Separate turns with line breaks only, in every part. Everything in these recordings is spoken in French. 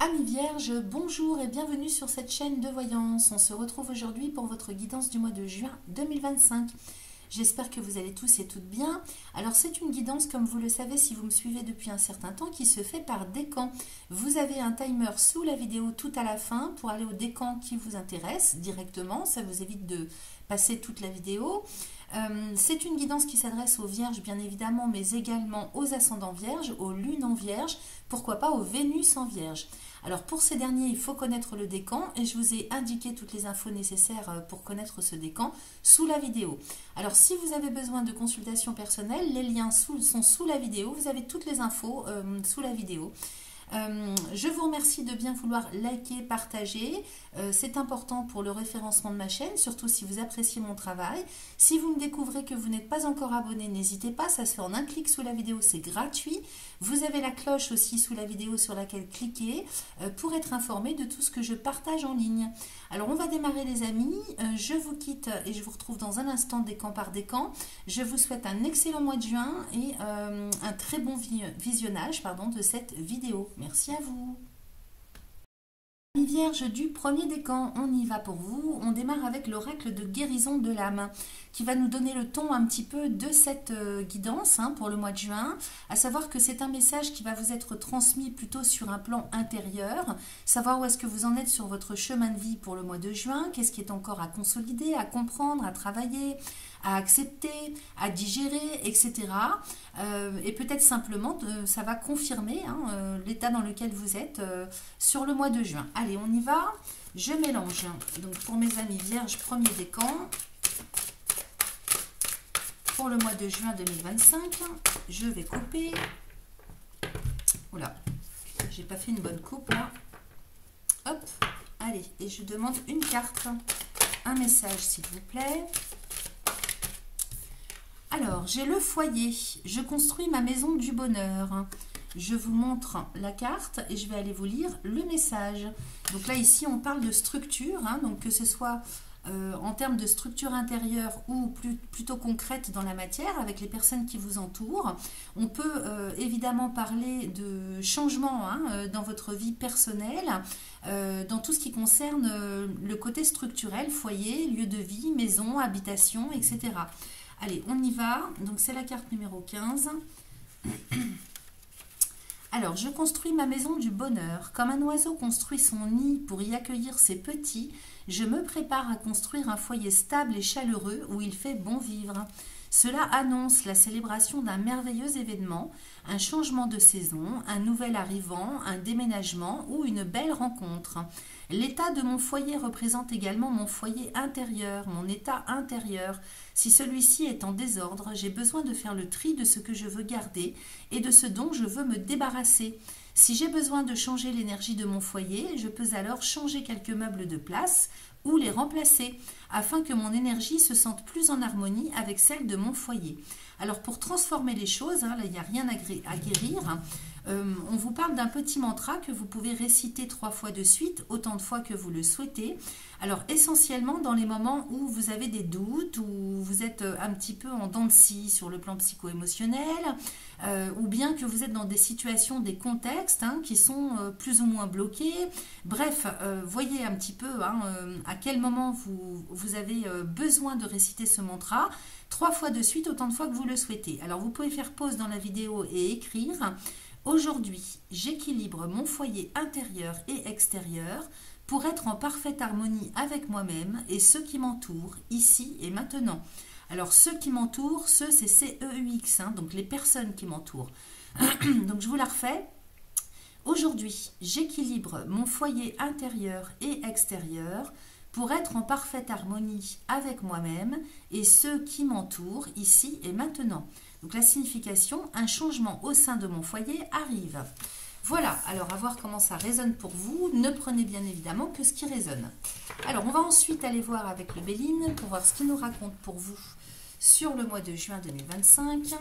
Amis vierges, bonjour et bienvenue sur cette chaîne de voyance. On se retrouve aujourd'hui pour votre guidance du mois de juin 2025. J'espère que vous allez tous et toutes bien. Alors c'est une guidance, comme vous le savez si vous me suivez depuis un certain temps, qui se fait par décan. Vous avez un timer sous la vidéo tout à la fin pour aller au décan qui vous intéresse directement. Ça vous évite de passer toute la vidéo. C'est une guidance qui s'adresse aux vierges bien évidemment, mais également aux ascendants vierges, aux lunes en vierge, pourquoi pas aux Vénus en vierge. Alors pour ces derniers, il faut connaître le décan et je vous ai indiqué toutes les infos nécessaires pour connaître ce décan sous la vidéo. Alors si vous avez besoin de consultation personnelle, les liens sont sous la vidéo, vous avez toutes les infos sous la vidéo. Je vous remercie de bien vouloir liker, partager. C'est important pour le référencement de ma chaîne, surtout si vous appréciez mon travail. Si vous me découvrez que vous n'êtes pas encore abonné, n'hésitez pas, ça se fait en un clic sous la vidéo, c'est gratuit. Vous avez la cloche aussi sous la vidéo sur laquelle cliquer pour être informé de tout ce que je partage en ligne. Alors on va démarrer les amis, je vous quitte et je vous retrouve dans un instant décan par décan. Je vous souhaite un excellent mois de juin et un très bon visionnage de cette vidéo. Merci à vous. Amis vierges du premier décan, on y va pour vous. On démarre avec l'oracle de guérison de l'âme qui va nous donner le ton un petit peu de cette guidance pour le mois de juin. À savoir que c'est un message qui va vous être transmis plutôt sur un plan intérieur. Savoir où est-ce que vous en êtes sur votre chemin de vie pour le mois de juin. Qu'est-ce qui est encore à consolider, à comprendre, à travailler, à accepter, à digérer, etc. Et peut-être simplement, ça va confirmer l'état dans lequel vous êtes sur le mois de juin. Allez, on y va. Je mélange. Donc pour mes amis vierges, premier décan. Pour le mois de juin 2025, je vais couper. Oula, j'ai pas fait une bonne coupe là. Hop, allez, et je demande une carte. Un message s'il vous plaît. Alors, j'ai le foyer. Je construis ma maison du bonheur. Je vous montre la carte et je vais aller vous lire le message. Donc là, ici, on parle de structure. Donc que ce soit en termes de structure intérieure ou plutôt concrète dans la matière avec les personnes qui vous entourent. On peut évidemment parler de changement dans votre vie personnelle, dans tout ce qui concerne le côté structurel, foyer, lieu de vie, maison, habitation, etc. Allez, on y va. Donc, c'est la carte numéro 15. Alors, je construis ma maison du bonheur. Comme un oiseau construit son nid pour y accueillir ses petits, je me prépare à construire un foyer stable et chaleureux où il fait bon vivre. Cela annonce la célébration d'un merveilleux événement, un changement de saison, un nouvel arrivant, un déménagement ou une belle rencontre. L'état de mon foyer représente également mon foyer intérieur, mon état intérieur. Si celui-ci est en désordre, j'ai besoin de faire le tri de ce que je veux garder et de ce dont je veux me débarrasser. Si j'ai besoin de changer l'énergie de mon foyer, je peux alors changer quelques meubles de place ou les remplacer, afin que mon énergie se sente plus en harmonie avec celle de mon foyer. Alors pour transformer les choses, là il n'y a rien à guérir, on vous parle d'un petit mantra que vous pouvez réciter 3 fois de suite, autant de fois que vous le souhaitez. Alors essentiellement dans les moments où vous avez des doutes, où vous êtes un petit peu en dents de scie sur le plan psycho-émotionnel, ou bien que vous êtes dans des situations, des contextes qui sont plus ou moins bloqués. Bref, voyez un petit peu à quel moment vous avez besoin de réciter ce mantra 3 fois de suite, autant de fois que vous le souhaitez. Alors vous pouvez faire pause dans la vidéo et écrire. Aujourd'hui, j'équilibre mon foyer intérieur et extérieur pour être en parfaite harmonie avec moi-même et ceux qui m'entourent, ici et maintenant. Alors, ceux qui m'entourent, c'est C-E-U-X, donc les personnes qui m'entourent. Donc, je vous la refais. Aujourd'hui, j'équilibre mon foyer intérieur et extérieur pour être en parfaite harmonie avec moi-même et ceux qui m'entourent, ici et maintenant. Donc la signification, un changement au sein de mon foyer arrive. Voilà, alors à voir comment ça résonne pour vous. Ne prenez bien évidemment que ce qui résonne. Alors on va ensuite aller voir avec le Béline pour voir ce qu'il nous raconte pour vous sur le mois de juin 2025.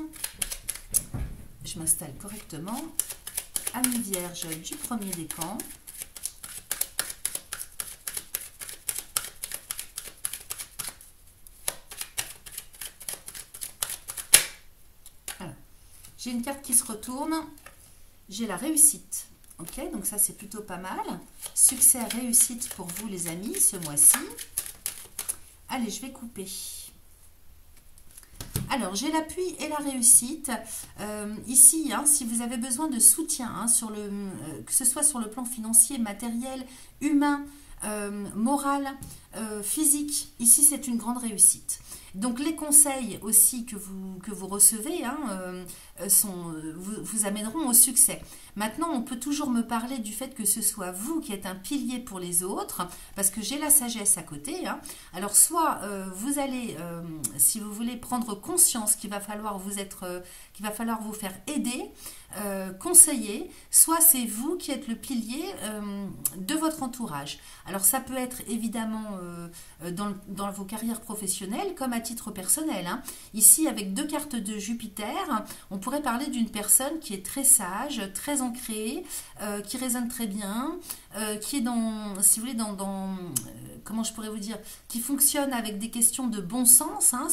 Je m'installe correctement. Amis vierges du premier décan. J'ai une carte qui se retourne. J'ai la réussite. Ok, donc ça c'est plutôt pas mal. Succès, réussite pour vous les amis ce mois-ci. Allez, je vais couper. Alors, j'ai l'appui et la réussite. Ici, hein, si vous avez besoin de soutien, hein, que ce soit sur le plan financier, matériel, humain, moral, physique, ici c'est une grande réussite. Donc les conseils aussi que vous recevez hein, vous amèneront au succès. Maintenant, on peut toujours me parler du fait que ce soit vous qui êtes un pilier pour les autres, parce que j'ai la sagesse à côté. Hein. Alors soit vous allez, si vous voulez prendre conscience qu'il va falloir vous faire aider, conseiller, soit c'est vous qui êtes le pilier de votre entourage. Alors ça peut être évidemment dans vos carrières professionnelles comme à titre personnel. Hein. Ici, avec 2 cartes de Jupiter, on pourrait parler d'une personne qui est très sage, très ancrée, qui raisonne très bien, qui est si vous voulez, comment je pourrais vous dire, qui fonctionne avec des questions de bon sens hein,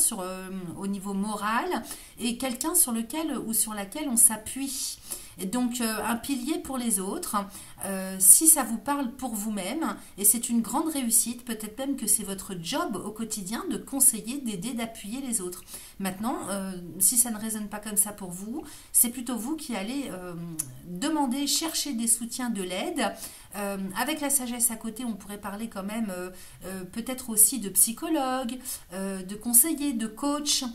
au niveau moral, et quelqu'un sur lequel ou sur laquelle on s'appuie. Et donc un pilier pour les autres, si ça vous parle pour vous-même, et c'est une grande réussite, peut-être même que c'est votre job au quotidien de conseiller, d'aider, d'appuyer les autres. Maintenant, si ça ne résonne pas comme ça pour vous, c'est plutôt vous qui allez demander, chercher des soutiens, de l'aide. Avec la sagesse à côté, on pourrait parler quand même peut-être aussi de psychologue, de conseiller, de coach.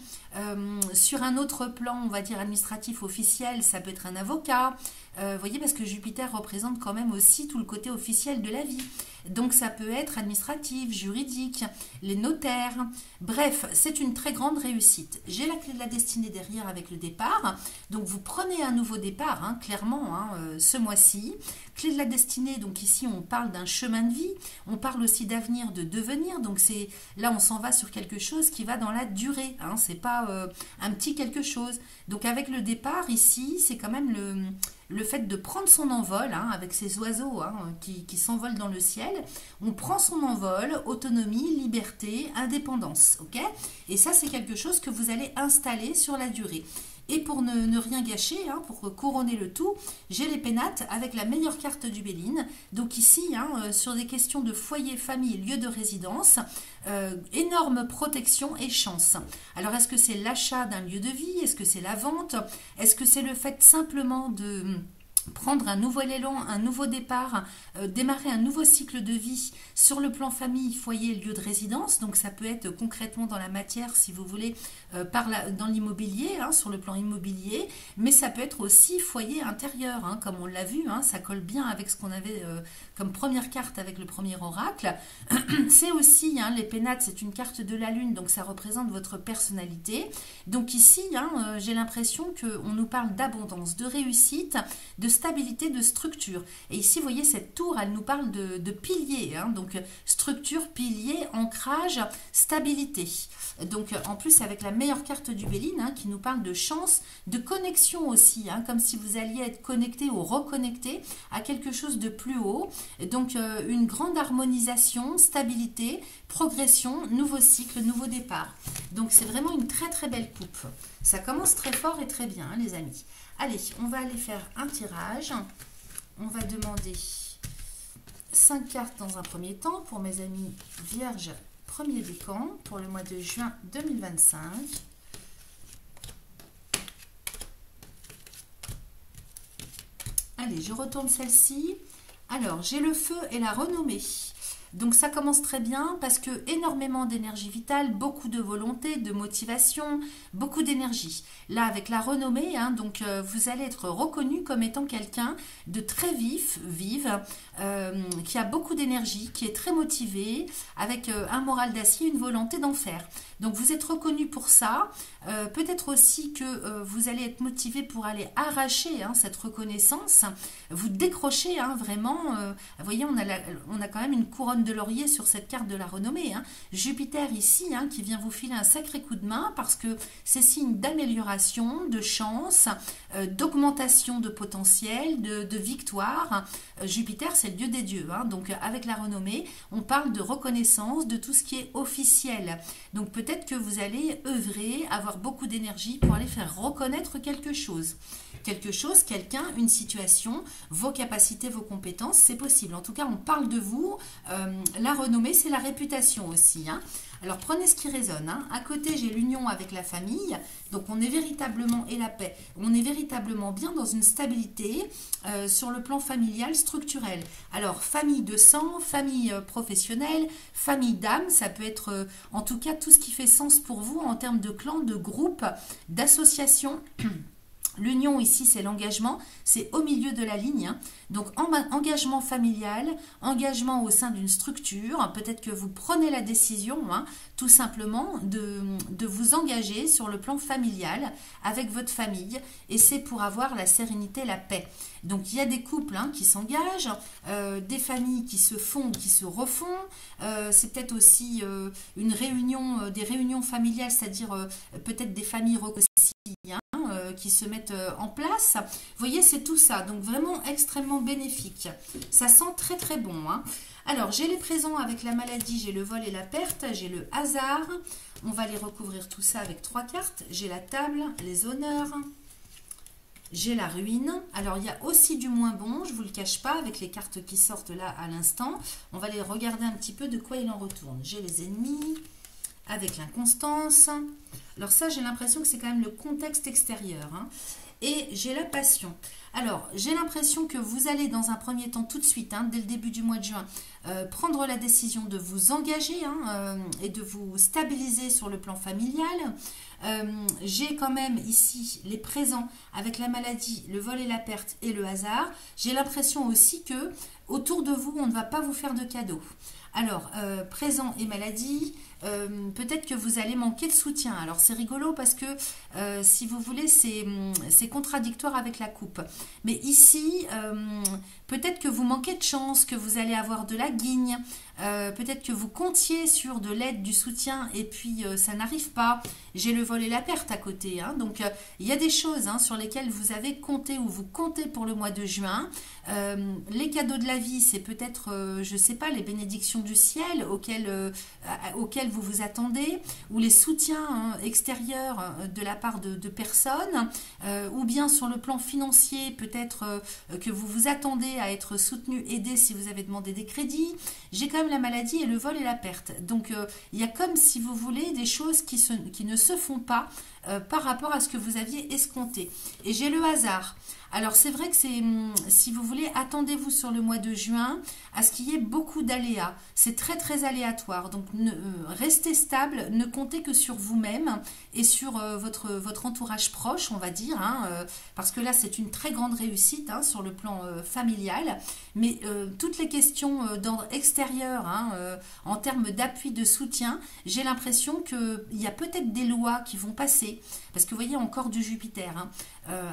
Sur un autre plan, on va dire administratif, officiel, ça peut être un avocat. Vous voyez, parce que Jupiter représente quand même aussi tout le côté officiel de la vie. Donc ça peut être administratif, juridique, les notaires. Bref, c'est une très grande réussite. J'ai la clé de la destinée derrière avec le départ. Donc vous prenez un nouveau départ, hein, clairement, hein, ce mois-ci. Clé de la destinée, donc ici on parle d'un chemin de vie. On parle aussi d'avenir, de devenir. Donc là on s'en va sur quelque chose qui va dans la durée. Hein, c'est pas un petit quelque chose. Donc avec le départ ici, c'est quand même le fait de prendre son envol, hein, avec ces oiseaux hein, qui s'envolent dans le ciel. On prend son envol, autonomie, liberté, indépendance. Okay, et ça, c'est quelque chose que vous allez installer sur la durée. Et pour ne rien gâcher, hein, pour couronner le tout, j'ai les pénates avec la meilleure carte du Béline. Donc ici, hein, sur des questions de foyer, famille, lieu de résidence, énorme protection et chance. Alors, est-ce que c'est l'achat d'un lieu de vie? Est-ce que c'est la vente? Est-ce que c'est le fait simplement de prendre un nouvel élan, un nouveau départ, démarrer un nouveau cycle de vie sur le plan famille, foyer, lieu de résidence? Donc ça peut être concrètement dans la matière, si vous voulez, dans l'immobilier, hein, sur le plan immobilier, mais ça peut être aussi foyer intérieur, hein, comme on l'a vu, hein, ça colle bien avec ce qu'on avait comme première carte avec le premier oracle. C'est aussi, hein, les pénates, c'est une carte de la lune, donc ça représente votre personnalité. Donc ici, hein, j'ai l'impression qu'on nous parle d'abondance, de réussite, de stabilité, de structure. Et ici, vous voyez, cette tour, elle nous parle de piliers. Hein, donc, structure, pilier, ancrage, stabilité. Donc, en plus, avec la meilleure carte du Béline, hein, qui nous parle de chance, de connexion aussi, hein, comme si vous alliez être connecté ou reconnecté à quelque chose de plus haut. Et donc, une grande harmonisation, stabilité, progression, nouveau cycle, nouveau départ. Donc, c'est vraiment une très, très belle coupe. Ça commence très fort et très bien, hein, les amis. Allez, on va aller faire un tirage. On va demander 5 cartes dans un premier temps pour mes amis vierges, premier décan pour le mois de juin 2025. Allez, je retourne celle-ci. Alors, j'ai le feu et la renommée. Donc ça commence très bien parce que énormément d'énergie vitale, beaucoup de volonté, de motivation, beaucoup d'énergie. Là avec la renommée, hein, donc vous allez être reconnu comme étant quelqu'un de très vive, qui a beaucoup d'énergie, qui est très motivé, avec un moral d'acier, une volonté d'en faire. Donc vous êtes reconnu pour ça. Peut-être aussi que vous allez être motivé pour aller arracher hein, cette reconnaissance, vous décrocher hein, vraiment. Vous voyez, on a quand même une couronne de laurier sur cette carte de la renommée. Hein. Jupiter ici, hein, qui vient vous filer un sacré coup de main parce que c'est signe d'amélioration, de chance, d'augmentation de potentiel, de victoire. Jupiter, c'est le dieu des dieux. Hein. Donc avec la renommée, on parle de reconnaissance, de tout ce qui est officiel. Donc peut-être que vous allez œuvrer, avoir beaucoup d'énergie pour aller faire reconnaître quelque chose. Quelque chose, quelqu'un, une situation, vos capacités, vos compétences, c'est possible. En tout cas, on parle de vous. La renommée, c'est la réputation aussi. Hein. Alors, prenez ce qui résonne. Hein. À côté, j'ai l'union avec la famille. Donc, on est véritablement, et la paix, on est véritablement bien dans une stabilité sur le plan familial, structurel. Alors, famille de sang, famille professionnelle, famille d'âme, ça peut être en tout cas tout ce qui fait sens pour vous en termes de clan, de groupe, d'association. L'union ici, c'est l'engagement, c'est au milieu de la ligne. Hein. Donc, engagement familial, engagement au sein d'une structure. Peut-être que vous prenez la décision, hein, tout simplement, de vous engager sur le plan familial avec votre famille. Et c'est pour avoir la sérénité, la paix. Donc, il y a des couples hein, qui s'engagent, des familles qui se font, qui se refont. C'est peut-être aussi une réunion, des réunions familiales, c'est-à-dire peut-être des familles reconciliées, qui se mettent en place. Vous voyez, c'est tout ça. Donc, vraiment extrêmement bénéfique. Ça sent très, très bon. Hein. Alors, j'ai les présents avec la maladie, j'ai le vol et la perte, j'ai le hasard. On va les recouvrir tout ça avec 3 cartes. J'ai la table, les honneurs. J'ai la ruine. Alors, il y a aussi du moins bon, je ne vous le cache pas, avec les cartes qui sortent là à l'instant. On va les regarder un petit peu de quoi il en retourne. J'ai les ennemis, avec l'inconstance. Alors ça, j'ai l'impression que c'est quand même le contexte extérieur. Hein. Et j'ai la passion. Alors, j'ai l'impression que vous allez dans un premier temps tout de suite, hein, dès le début du mois de juin, prendre la décision de vous engager hein, et de vous stabiliser sur le plan familial. J'ai quand même ici les présents avec la maladie, le vol et la perte et le hasard. J'ai l'impression aussi que autour de vous, on ne va pas vous faire de cadeaux. Alors, présent et maladie, peut-être que vous allez manquer de soutien. Alors, c'est rigolo parce que, si vous voulez, c'est contradictoire avec la coupe. Mais ici, peut-être que vous manquez de chance, que vous allez avoir de la guigne. Peut-être que vous comptiez sur de l'aide, du soutien, et puis ça n'arrive pas. J'ai le vol et la perte à côté. Hein. Donc, il y a des choses hein, sur lesquelles vous avez compté ou vous comptez pour le mois de juin. Les cadeaux de la vie, c'est peut-être, je ne sais pas, les bénédictions du ciel auxquelles vous vous attendez, ou les soutiens hein, extérieurs de la part de personnes, ou bien sur le plan financier, peut-être que vous vous attendez à être soutenu, aidé si vous avez demandé des crédits. J'ai quand même la maladie et le vol et la perte. Donc, il y a comme, si vous voulez, des choses qui ne se font pas par rapport à ce que vous aviez escompté. Et j'ai le hasard. Alors, c'est vrai que c'est, si vous voulez, attendez-vous sur le mois de juin à ce qu'il y ait beaucoup d'aléas. C'est très, très aléatoire. Donc, restez stable, ne comptez que sur vous-même et sur votre entourage proche, on va dire, hein, parce que là, c'est une très grande réussite hein, sur le plan familial. Mais toutes les questions d'ordre extérieur, hein, en termes d'appui, de soutien, j'ai l'impression qu'il y a peut-être des lois qui vont passer, parce que vous voyez encore du Jupiter, hein,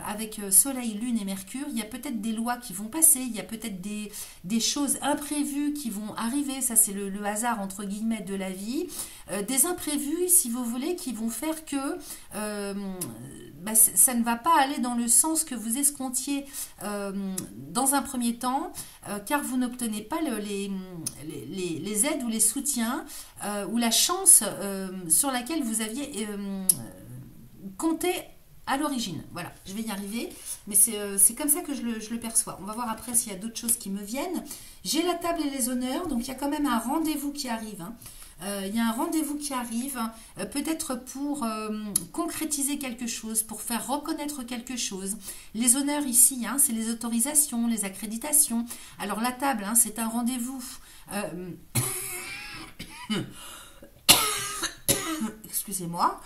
avec Soleil, Lune et Mercure, il y a peut-être des lois qui vont passer, il y a peut-être des choses imprévues qui vont arriver, ça c'est le hasard entre guillemets de la vie, des imprévus si vous voulez qui vont faire que ça ne va pas aller dans le sens que vous escomptiez dans un premier temps, car vous n'obtenez pas les aides ou les soutiens ou la chance sur laquelle vous aviez compté à l'origine. Voilà, je vais y arriver, mais c'est comme ça que je le perçois. On va voir après s'il y a d'autres choses qui me viennent. J'ai la table et les honneurs, donc il y a quand même un rendez-vous qui arrive. Hein. Il y a un rendez-vous qui arrive, peut-être pour concrétiser quelque chose, pour faire reconnaître quelque chose. Les honneurs ici, hein, c'est les autorisations, les accréditations. Alors la table, hein, c'est un rendez-vous. Excusez-moi.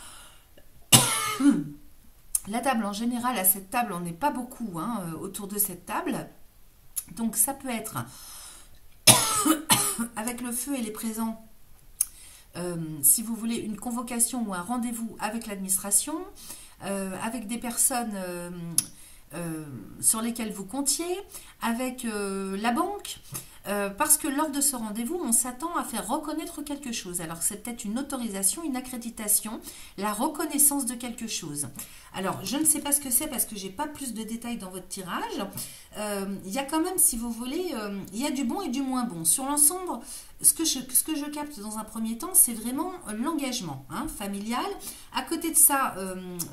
La table en général, à cette table, on n'est pas beaucoup hein, autour de cette table. Donc ça peut être avec le feu et les présents, si vous voulez, une convocation ou un rendez-vous avec l'administration, avec des personnes sur lesquelles vous comptiez, avec la banque, parce que lors de ce rendez-vous, on s'attend à faire reconnaître quelque chose. Alors c'est peut-être une autorisation, une accréditation, la reconnaissance de quelque chose. Alors je ne sais pas ce que c'est parce que j'ai pas plus de détails dans votre tirage. Il y a quand même, si vous voulez, il y a du bon et du moins bon. Sur l'ensemble, ce que je capte dans un premier temps, c'est vraiment l'engagement familial. À côté de ça,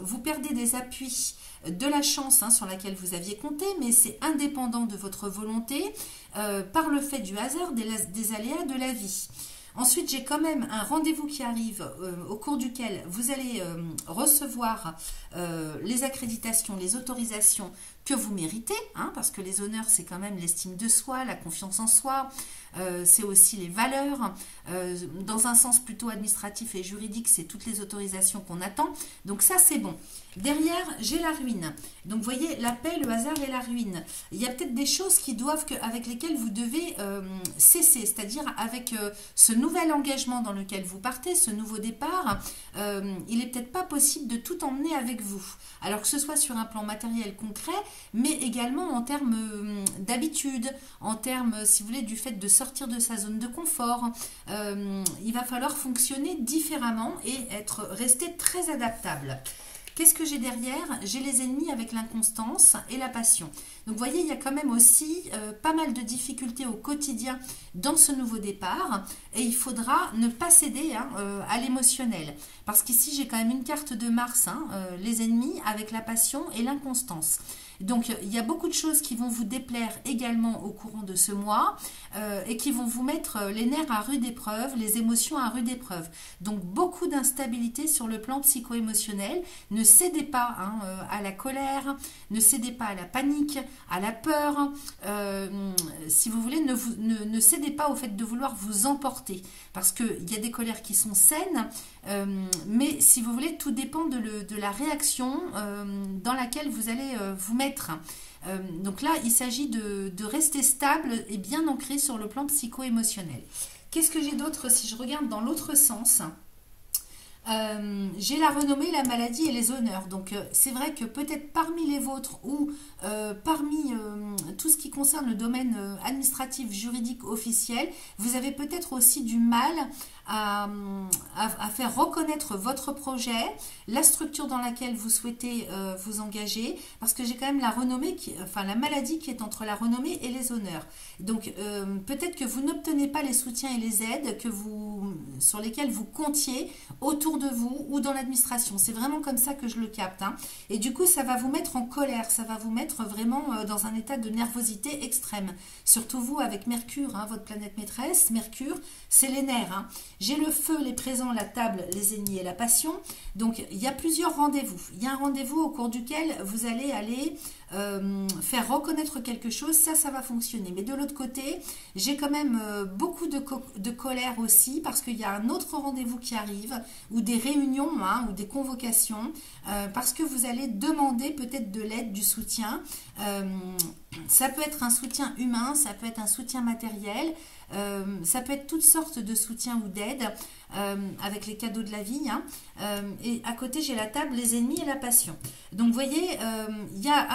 vous perdez des appuis de la chance sur laquelle vous aviez compté, mais c'est indépendant de votre volonté par le fait du hasard, des aléas de la vie. Ensuite, j'ai quand même un rendez-vous qui arrive au cours duquel vous allez recevoir les accréditations, les autorisations que vous méritez, parce que les honneurs, c'est quand même l'estime de soi, la confiance en soi, c'est aussi les valeurs. Dans un sens plutôt administratif et juridique, c'est toutes les autorisations qu'on attend. Donc ça, c'est bon. Derrière, j'ai la ruine. Donc, vous voyez, la paix, le hasard et la ruine. Il y a peut-être des choses avec lesquelles vous devez cesser, c'est-à-dire avec ce nouvel engagement dans lequel vous partez, ce nouveau départ, il n'est peut-être pas possible de tout emmener avec vous. Alors que ce soit sur un plan matériel concret, mais également en termes d'habitude, en termes, si vous voulez, du fait de sortir de sa zone de confort. Il va falloir fonctionner différemment et rester très adaptable. Qu'est-ce que j'ai derrière? J'ai les ennemis avec l'inconstance et la passion. Donc, vous voyez, il y a quand même aussi pas mal de difficultés au quotidien dans ce nouveau départ. Et il faudra ne pas céder à l'émotionnel. Parce qu'ici, j'ai quand même une carte de Mars, les ennemis avec la passion et l'inconstance. Donc, il y a beaucoup de choses qui vont vous déplaire également au courant de ce mois et qui vont vous mettre les nerfs à rude épreuve, les émotions à rude épreuve. Donc, beaucoup d'instabilité sur le plan psycho-émotionnel. Ne cédez pas à la colère, ne cédez pas à la panique, à la peur. Si vous voulez, ne cédez pas au fait de vouloir vous emporter. Parce qu'il y a des colères qui sont saines, mais si vous voulez, tout dépend de la réaction dans laquelle vous allez vous mettre. Donc là, il s'agit de rester stable et bien ancré sur le plan psycho-émotionnel. Qu'est-ce que j'ai d'autre si je regarde dans l'autre sens? J'ai la renommée, la maladie et les honneurs. Donc c'est vrai que peut-être parmi les vôtres ou parmi tout ce qui concerne le domaine administratif, juridique, officiel, vous avez peut-être aussi du mal à faire reconnaître votre projet, la structure dans laquelle vous souhaitez vous engager, parce que j'ai quand même la renommée, la maladie qui est entre la renommée et les honneurs. Donc peut-être que vous n'obtenez pas les soutiens et les aides sur lesquels vous comptiez autour de vous ou dans l'administration. C'est vraiment comme ça que je le capte. Et du coup, ça va vous mettre en colère, ça va vous mettre vraiment dans un état de nervosité extrême. Surtout vous avec Mercure, votre planète maîtresse. Mercure, c'est les nerfs. J'ai le feu, les présents, la table, les ennemis et la passion. Donc, il y a plusieurs rendez-vous. Il y a un rendez-vous au cours duquel vous allez aller faire reconnaître quelque chose. Ça va fonctionner. Mais de l'autre côté, j'ai quand même beaucoup de colère aussi parce qu'il y a un autre rendez-vous qui arrive ou des réunions ou des convocations parce que vous allez demander peut-être de l'aide, du soutien. Ça peut être un soutien humain, ça peut être un soutien matériel, ça peut être toutes sortes de soutiens ou d'aides avec les cadeaux de la vie. Et à côté, j'ai la table, les ennemis et la passion. Donc, vous voyez, il y a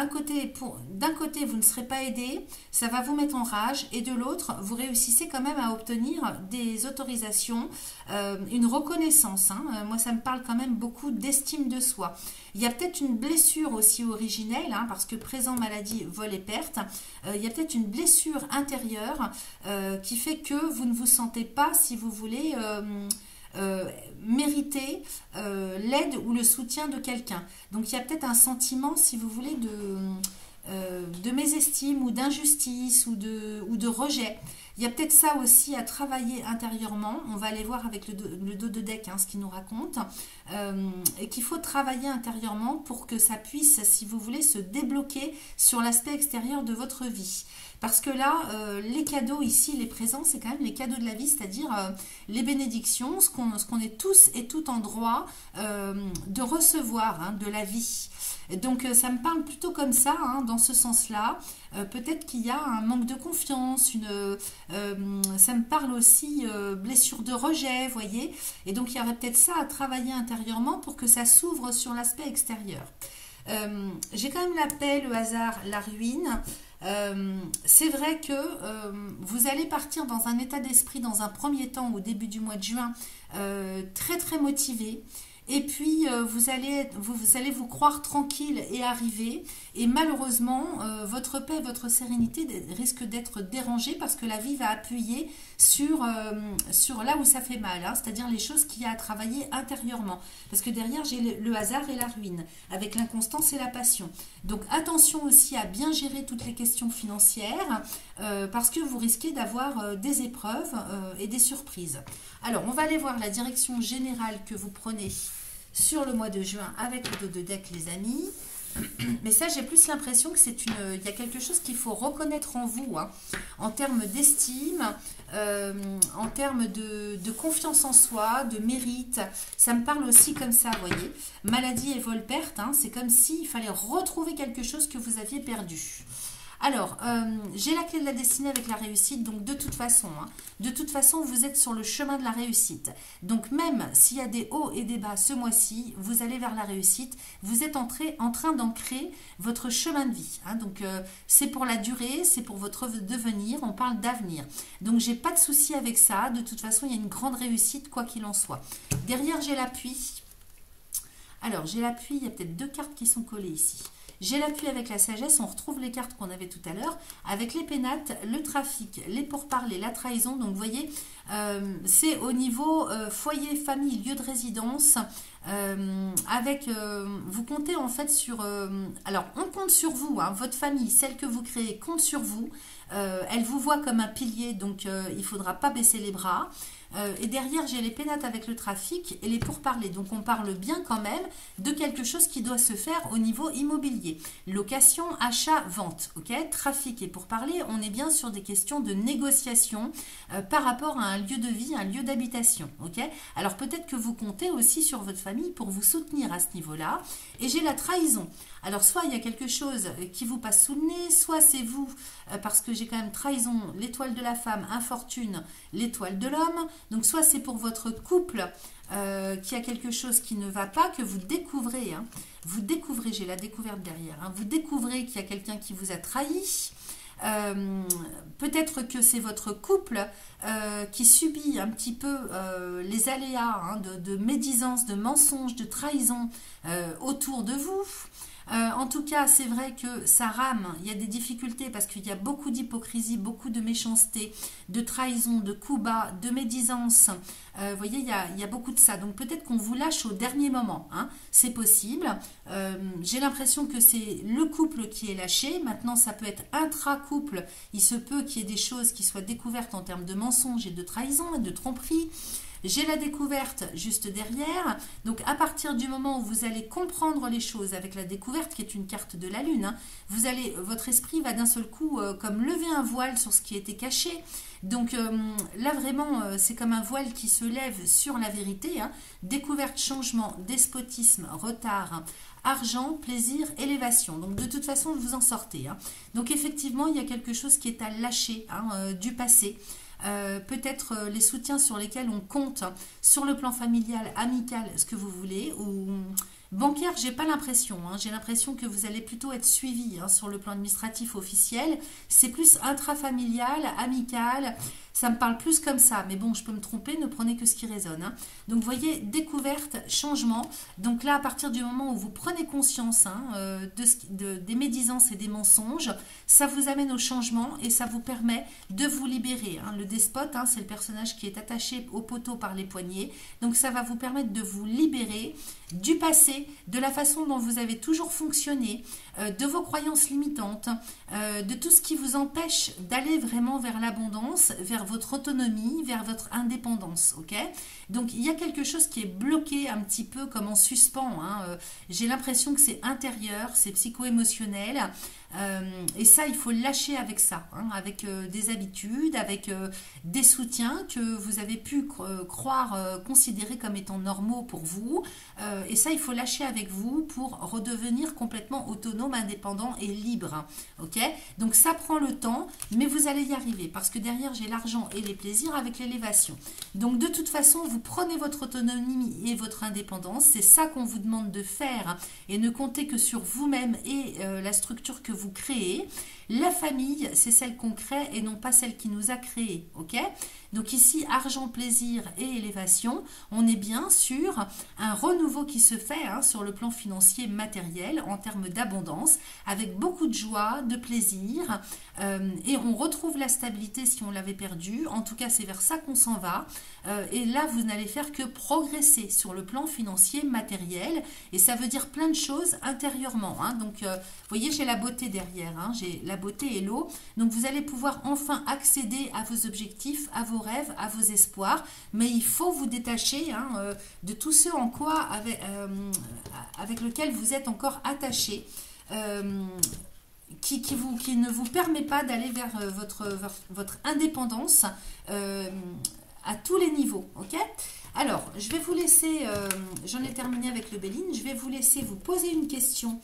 d'un côté, vous ne serez pas aidé, ça va vous mettre en rage, et de l'autre, vous réussissez quand même à obtenir des autorisations, une reconnaissance. Moi, ça me parle quand même beaucoup d'estime de soi. Il y a peut-être une blessure aussi originelle, parce que présent, maladie, vol et perte. Il y a peut-être une blessure intérieure qui fait que vous ne vous sentez pas, si vous voulez, mériter l'aide ou le soutien de quelqu'un. Donc, il y a peut-être un sentiment, si vous voulez, de mésestime ou d'injustice ou de rejet. Il y a peut-être ça aussi à travailler intérieurement. On va aller voir avec le dos de deck ce qu'il nous raconte. Et qu'il faut travailler intérieurement pour que ça puisse, si vous voulez, se débloquer sur l'aspect extérieur de votre vie. Parce que là, les cadeaux ici, les présents, c'est quand même les cadeaux de la vie, c'est-à-dire les bénédictions, ce qu'on est tous et toutes en droit de recevoir de la vie. Donc, ça me parle plutôt comme ça, dans ce sens-là. Peut-être qu'il y a un manque de confiance, ça me parle aussi blessure de rejet, voyez. Et donc, il y aurait peut-être ça à travailler intérieurement pour que ça s'ouvre sur l'aspect extérieur. J'ai quand même la paix, le hasard, la ruine. C'est vrai que vous allez partir dans un état d'esprit dans un premier temps au début du mois de juin très très motivé. Et puis, vous allez vous croire tranquille et arriver. Et malheureusement, votre paix et votre sérénité risquent d'être dérangées parce que la vie va appuyer sur là où ça fait mal, hein, c'est-à-dire les choses qu'il y a à travailler intérieurement. Parce que derrière, j'ai le hasard et la ruine, avec l'inconstance et la passion. Donc, attention aussi à bien gérer toutes les questions financières parce que vous risquez d'avoir des épreuves et des surprises. Alors, on va aller voir la direction générale que vous prenez sur le mois de juin avec le dos de deck, les amis. Mais ça, j'ai plus l'impression que il y a quelque chose qu'il faut reconnaître en vous, hein, en termes d'estime, en termes de confiance en soi, de mérite. Ça me parle aussi comme ça, vous voyez. Maladie et vol-perte, hein, c'est comme s'il fallait retrouver quelque chose que vous aviez perdu. Alors, j'ai la clé de la destinée avec la réussite, donc de toute façon, vous êtes sur le chemin de la réussite. Donc même s'il y a des hauts et des bas ce mois-ci, vous allez vers la réussite, vous êtes en train d'ancrer votre chemin de vie. Hein, donc c'est pour la durée, c'est pour votre devenir, on parle d'avenir. Donc j'ai pas de souci avec ça, de toute façon il y a une grande réussite quoi qu'il en soit. Derrière j'ai l'appui. Alors j'ai l'appui, il y a peut-être 2 cartes qui sont collées ici. J'ai l'appui avec la sagesse, on retrouve les cartes qu'on avait tout à l'heure, avec les pénates, le trafic, les pourparlers, la trahison. Donc vous voyez, c'est au niveau foyer, famille, lieu de résidence, vous comptez en fait sur... alors on compte sur vous, hein, votre famille, celle que vous créez, compte sur vous. Elle vous voit comme un pilier, donc il ne faudra pas baisser les bras. Et derrière, j'ai les pénates avec le trafic et les pourparlers. Donc, on parle bien quand même de quelque chose qui doit se faire au niveau immobilier. Location, achat, vente. Ok, trafic et pourparlers, on est bien sur des questions de négociation par rapport à un lieu de vie, un lieu d'habitation. Ok, alors peut-être que vous comptez aussi sur votre famille pour vous soutenir à ce niveau-là. Et j'ai la trahison. Alors, soit il y a quelque chose qui vous passe sous le nez, soit c'est vous, parce que j'ai quand même trahison, l'étoile de la femme, infortune, l'étoile de l'homme. Donc, soit c'est pour votre couple qui a quelque chose qui ne va pas, que vous découvrez. Hein. Vous découvrez, j'ai la découverte derrière, hein, vous découvrez qu'il y a quelqu'un qui vous a trahi. Peut-être que c'est votre couple qui subit un petit peu les aléas hein, de médisance, de mensonges, de trahison autour de vous. En tout cas, c'est vrai que ça rame, il y a des difficultés parce qu'il y a beaucoup d'hypocrisie, beaucoup de méchanceté, de trahison, de coups bas, de médisance. Vous voyez, il y a beaucoup de ça. Donc peut-être qu'on vous lâche au dernier moment, hein. C'est possible. J'ai l'impression que c'est le couple qui est lâché. Maintenant, ça peut être intra-couple. Il se peut qu'il y ait des choses qui soient découvertes en termes de mensonges et de trahison et de tromperie. J'ai la découverte juste derrière. Donc, à partir du moment où vous allez comprendre les choses avec la découverte, qui est une carte de la Lune, hein, votre esprit va d'un seul coup comme lever un voile sur ce qui était caché. Donc là, vraiment, c'est comme un voile qui se lève sur la vérité. Hein. Découverte, changement, despotisme, retard, hein, argent, plaisir, élévation. Donc, de toute façon, vous en sortez. Hein. Donc, effectivement, il y a quelque chose qui est à lâcher hein, du passé. Peut-être les soutiens sur lesquels on compte hein, sur le plan familial, amical, ce que vous voulez, ou bancaire, j'ai pas l'impression. Hein, j'ai l'impression que vous allez plutôt être suivi hein, sur le plan administratif officiel. C'est plus intrafamilial, amical. Ça me parle plus comme ça. Mais bon, je peux me tromper, ne prenez que ce qui résonne. Hein. Donc, vous voyez, découverte, changement. Donc là, à partir du moment où vous prenez conscience hein, des médisances et des mensonges, ça vous amène au changement et ça vous permet de vous libérer. Hein. Le despote, hein, c'est le personnage qui est attaché au poteau par les poignets. Donc, ça va vous permettre de vous libérer du passé, de la façon dont vous avez toujours fonctionné, de vos croyances limitantes, de tout ce qui vous empêche d'aller vraiment vers l'abondance, vers votre autonomie, vers votre indépendance, ok? Donc, il y a quelque chose qui est bloqué un petit peu comme en suspens. Hein. J'ai l'impression que c'est intérieur, c'est psycho-émotionnel. Et ça, il faut lâcher avec ça, hein, avec des habitudes, avec des soutiens que vous avez pu croire, considérer comme étant normaux pour vous. Et ça, il faut lâcher avec vous pour redevenir complètement autonome, indépendant et libre. Hein, ok? Donc, ça prend le temps, mais vous allez y arriver parce que derrière, j'ai l'argent et les plaisirs avec l'élévation. Donc, de toute façon, vous prenez votre autonomie et votre indépendance. C'est ça qu'on vous demande de faire hein, et ne comptez que sur vous-même et la structure que vous créez. La famille, c'est celle qu'on crée et non pas celle qui nous a créés. Ok? Donc ici, argent, plaisir et élévation, on est bien sur un renouveau qui se fait sur le plan financier matériel en termes d'abondance, avec beaucoup de joie, de plaisir, et on retrouve la stabilité si on l'avait perdue. En tout cas, c'est vers ça qu'on s'en va. Et là, vous n'allez faire que progresser sur le plan financier matériel, et ça veut dire plein de choses intérieurement. Donc, vous voyez, j'ai la beauté derrière, j'ai la beauté et l'eau. Donc, vous allez pouvoir enfin accéder à vos objectifs, à vos rêves, à vos espoirs, mais il faut vous détacher de tout ce en quoi avec lequel vous êtes encore attaché, qui ne vous permet pas d'aller vers votre indépendance à tous les niveaux. Ok? Alors, je vais vous laisser, j'en ai terminé avec le Béline, je vais vous laisser vous poser une question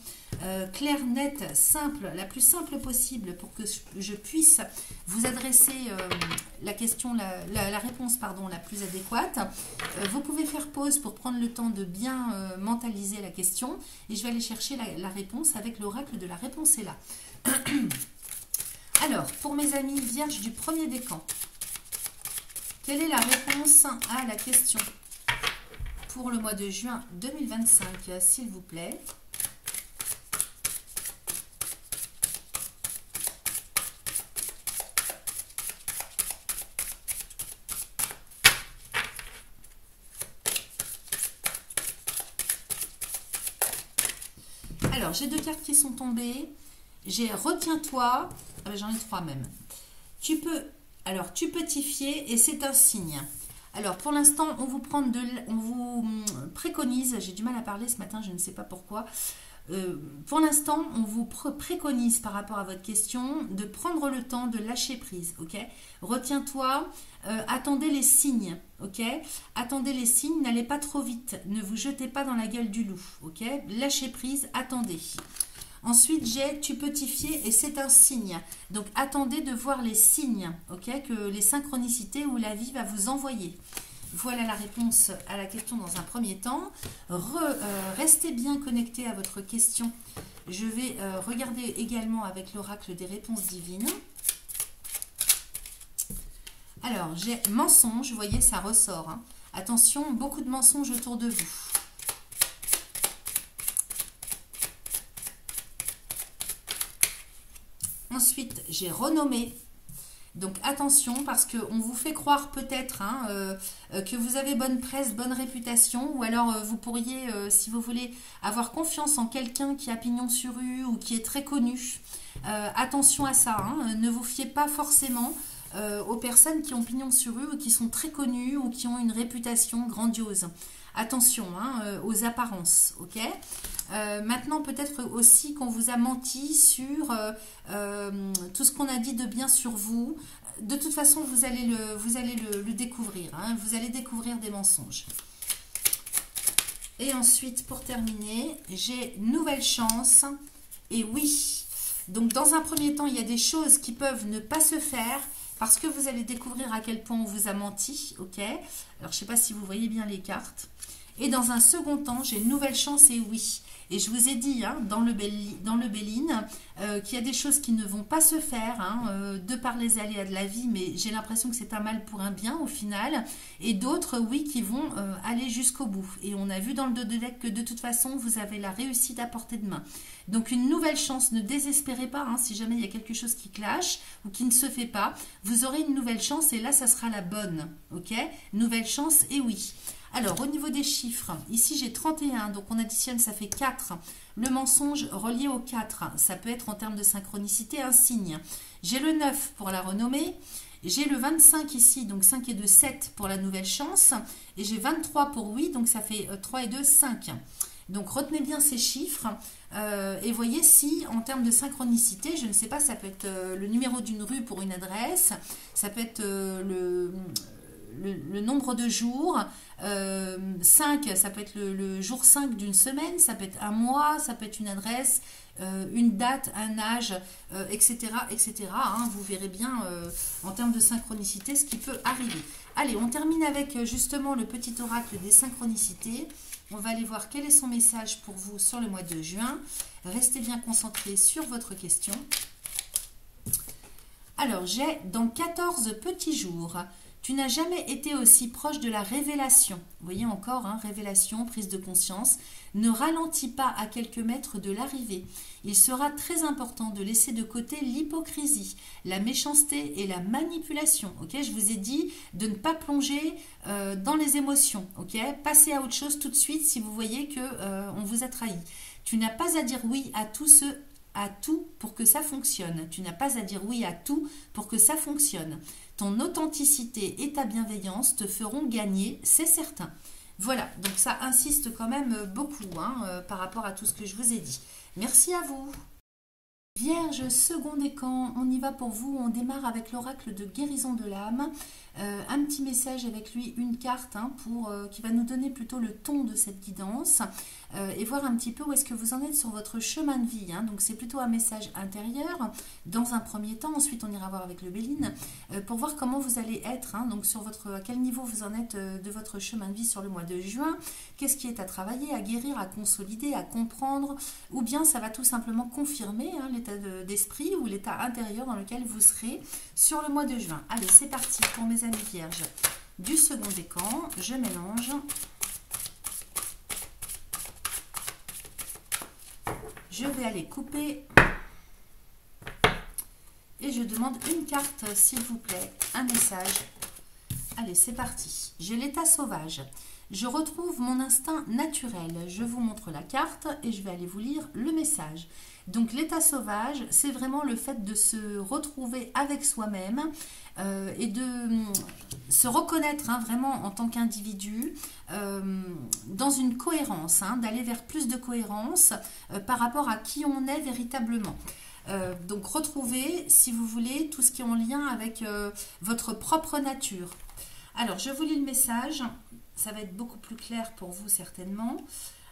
claire, nette, simple, la plus simple possible pour que je puisse vous adresser la question, la réponse pardon, la plus adéquate. Vous pouvez faire pause pour prendre le temps de bien mentaliser la question et je vais aller chercher la réponse avec l'oracle de la réponse est là. Alors, pour mes amis vierges du premier décan, quelle est la réponse à la question pour le mois de juin 2025, s'il vous plaît? Alors, j'ai 2 cartes qui sont tombées. J'ai retiens-toi, j'en ai 3 même. Tu peux te fier et c'est un signe. Alors, pour l'instant, on vous préconise, j'ai du mal à parler ce matin, je ne sais pas pourquoi. Pour l'instant, on vous préconise par rapport à votre question de prendre le temps de lâcher prise, ok? Retiens-toi, attendez les signes, ok? Attendez les signes, n'allez pas trop vite, ne vous jetez pas dans la gueule du loup, ok? Lâchez prise, attendez. Ensuite, j'ai tu peux t'y fier et c'est un signe. Donc, attendez de voir les signes, ok, que les synchronicités ou la vie va vous envoyer. Voilà la réponse à la question dans un premier temps. Restez bien connectés à votre question. Je vais regarder également avec l'oracle des réponses divines. Alors, j'ai mensonge, vous voyez, ça ressort. Attention, beaucoup de mensonges autour de vous. Ensuite, j'ai renommé. Donc attention parce qu'on vous fait croire peut-être que vous avez bonne presse, bonne réputation, ou alors vous pourriez, si vous voulez, avoir confiance en quelqu'un qui a pignon sur rue ou qui est très connu. Attention à ça, ne vous fiez pas forcément aux personnes qui ont pignon sur rue ou qui sont très connues ou qui ont une réputation grandiose. Attention aux apparences, ok? Maintenant, peut-être aussi qu'on vous a menti sur tout ce qu'on a dit de bien sur vous. De toute façon, vous allez le découvrir. Vous allez découvrir des mensonges. Et ensuite, pour terminer, j'ai nouvelle chance. Et oui, donc dans un premier temps, il y a des choses qui peuvent ne pas se faire parce que vous allez découvrir à quel point on vous a menti, ok? Alors, je ne sais pas si vous voyez bien les cartes. Et dans un second temps, j'ai une nouvelle chance et oui. Et je vous ai dit dans le Béline qu'il y a des choses qui ne vont pas se faire de par les aléas de la vie, mais j'ai l'impression que c'est un mal pour un bien au final. Et d'autres, oui, qui vont aller jusqu'au bout. Et on a vu dans le dos de deck que de toute façon, vous avez la réussite à portée de main. Donc une nouvelle chance, ne désespérez pas si jamais il y a quelque chose qui clash ou qui ne se fait pas. Vous aurez une nouvelle chance et là, ça sera la bonne. Ok? Nouvelle chance et oui. Alors, au niveau des chiffres, ici j'ai 31, donc on additionne, ça fait 4. Le mensonge relié au 4, ça peut être en termes de synchronicité un signe. J'ai le 9 pour la renommée, j'ai le 25 ici, donc 5 et 2, 7 pour la nouvelle chance, et j'ai 23 pour oui, donc ça fait 3 et 2, 5. Donc retenez bien ces chiffres et voyez si en termes de synchronicité, je ne sais pas, ça peut être le numéro d'une rue pour une adresse, ça peut être le nombre de jours, 5, ça peut être le jour 5 d'une semaine, ça peut être un mois, ça peut être une adresse, une date, un âge, etc. etc. Vous verrez bien en termes de synchronicité ce qui peut arriver. Allez, on termine avec justement le petit oracle des synchronicités. On va aller voir quel est son message pour vous sur le mois de juin. Restez bien concentrés sur votre question. Alors, j'ai dans 14 petits jours. Tu n'as jamais été aussi proche de la révélation. Vous voyez encore, hein, révélation, prise de conscience. Ne ralentis pas à quelques mètres de l'arrivée. Il sera très important de laisser de côté l'hypocrisie, la méchanceté et la manipulation. Ok, je vous ai dit de ne pas plonger dans les émotions. Ok, passez à autre chose tout de suite si vous voyez que on vous a trahi. Tu n'as pas à dire oui à tout pour que ça fonctionne. Tu n'as pas à dire oui à tout pour que ça fonctionne. Ton authenticité et ta bienveillance te feront gagner, c'est certain. Voilà, donc ça insiste quand même beaucoup par rapport à tout ce que je vous ai dit. Merci à vous. Vierge, second décan, on y va pour vous. On démarre avec l'oracle de guérison de l'âme. Un petit message avec lui, une carte qui va nous donner plutôt le ton de cette guidance et voir un petit peu où est-ce que vous en êtes sur votre chemin de vie. Donc c'est plutôt un message intérieur dans un premier temps. Ensuite on ira voir avec le Béline pour voir comment vous allez être. Donc sur à quel niveau vous en êtes de votre chemin de vie sur le mois de juin. Qu'est-ce qui est à travailler, à guérir, à consolider, à comprendre, ou bien ça va tout simplement confirmer l'état d'esprit ou l'état intérieur dans lequel vous serez sur le mois de juin. Allez, c'est parti pour mes amis vierges. Du second décan, je mélange. Je vais aller couper et je demande une carte, s'il vous plaît, un message. Allez, c'est parti. J'ai l'état sauvage. Je retrouve mon instinct naturel. Je vous montre la carte et je vais aller vous lire le message. Donc l'état sauvage, c'est vraiment le fait de se retrouver avec soi-même et de se reconnaître vraiment en tant qu'individu dans une cohérence, d'aller vers plus de cohérence par rapport à qui on est véritablement. Donc retrouver, si vous voulez, tout ce qui est en lien avec votre propre nature. Alors, je vous lis le message. Ça va être beaucoup plus clair pour vous, certainement.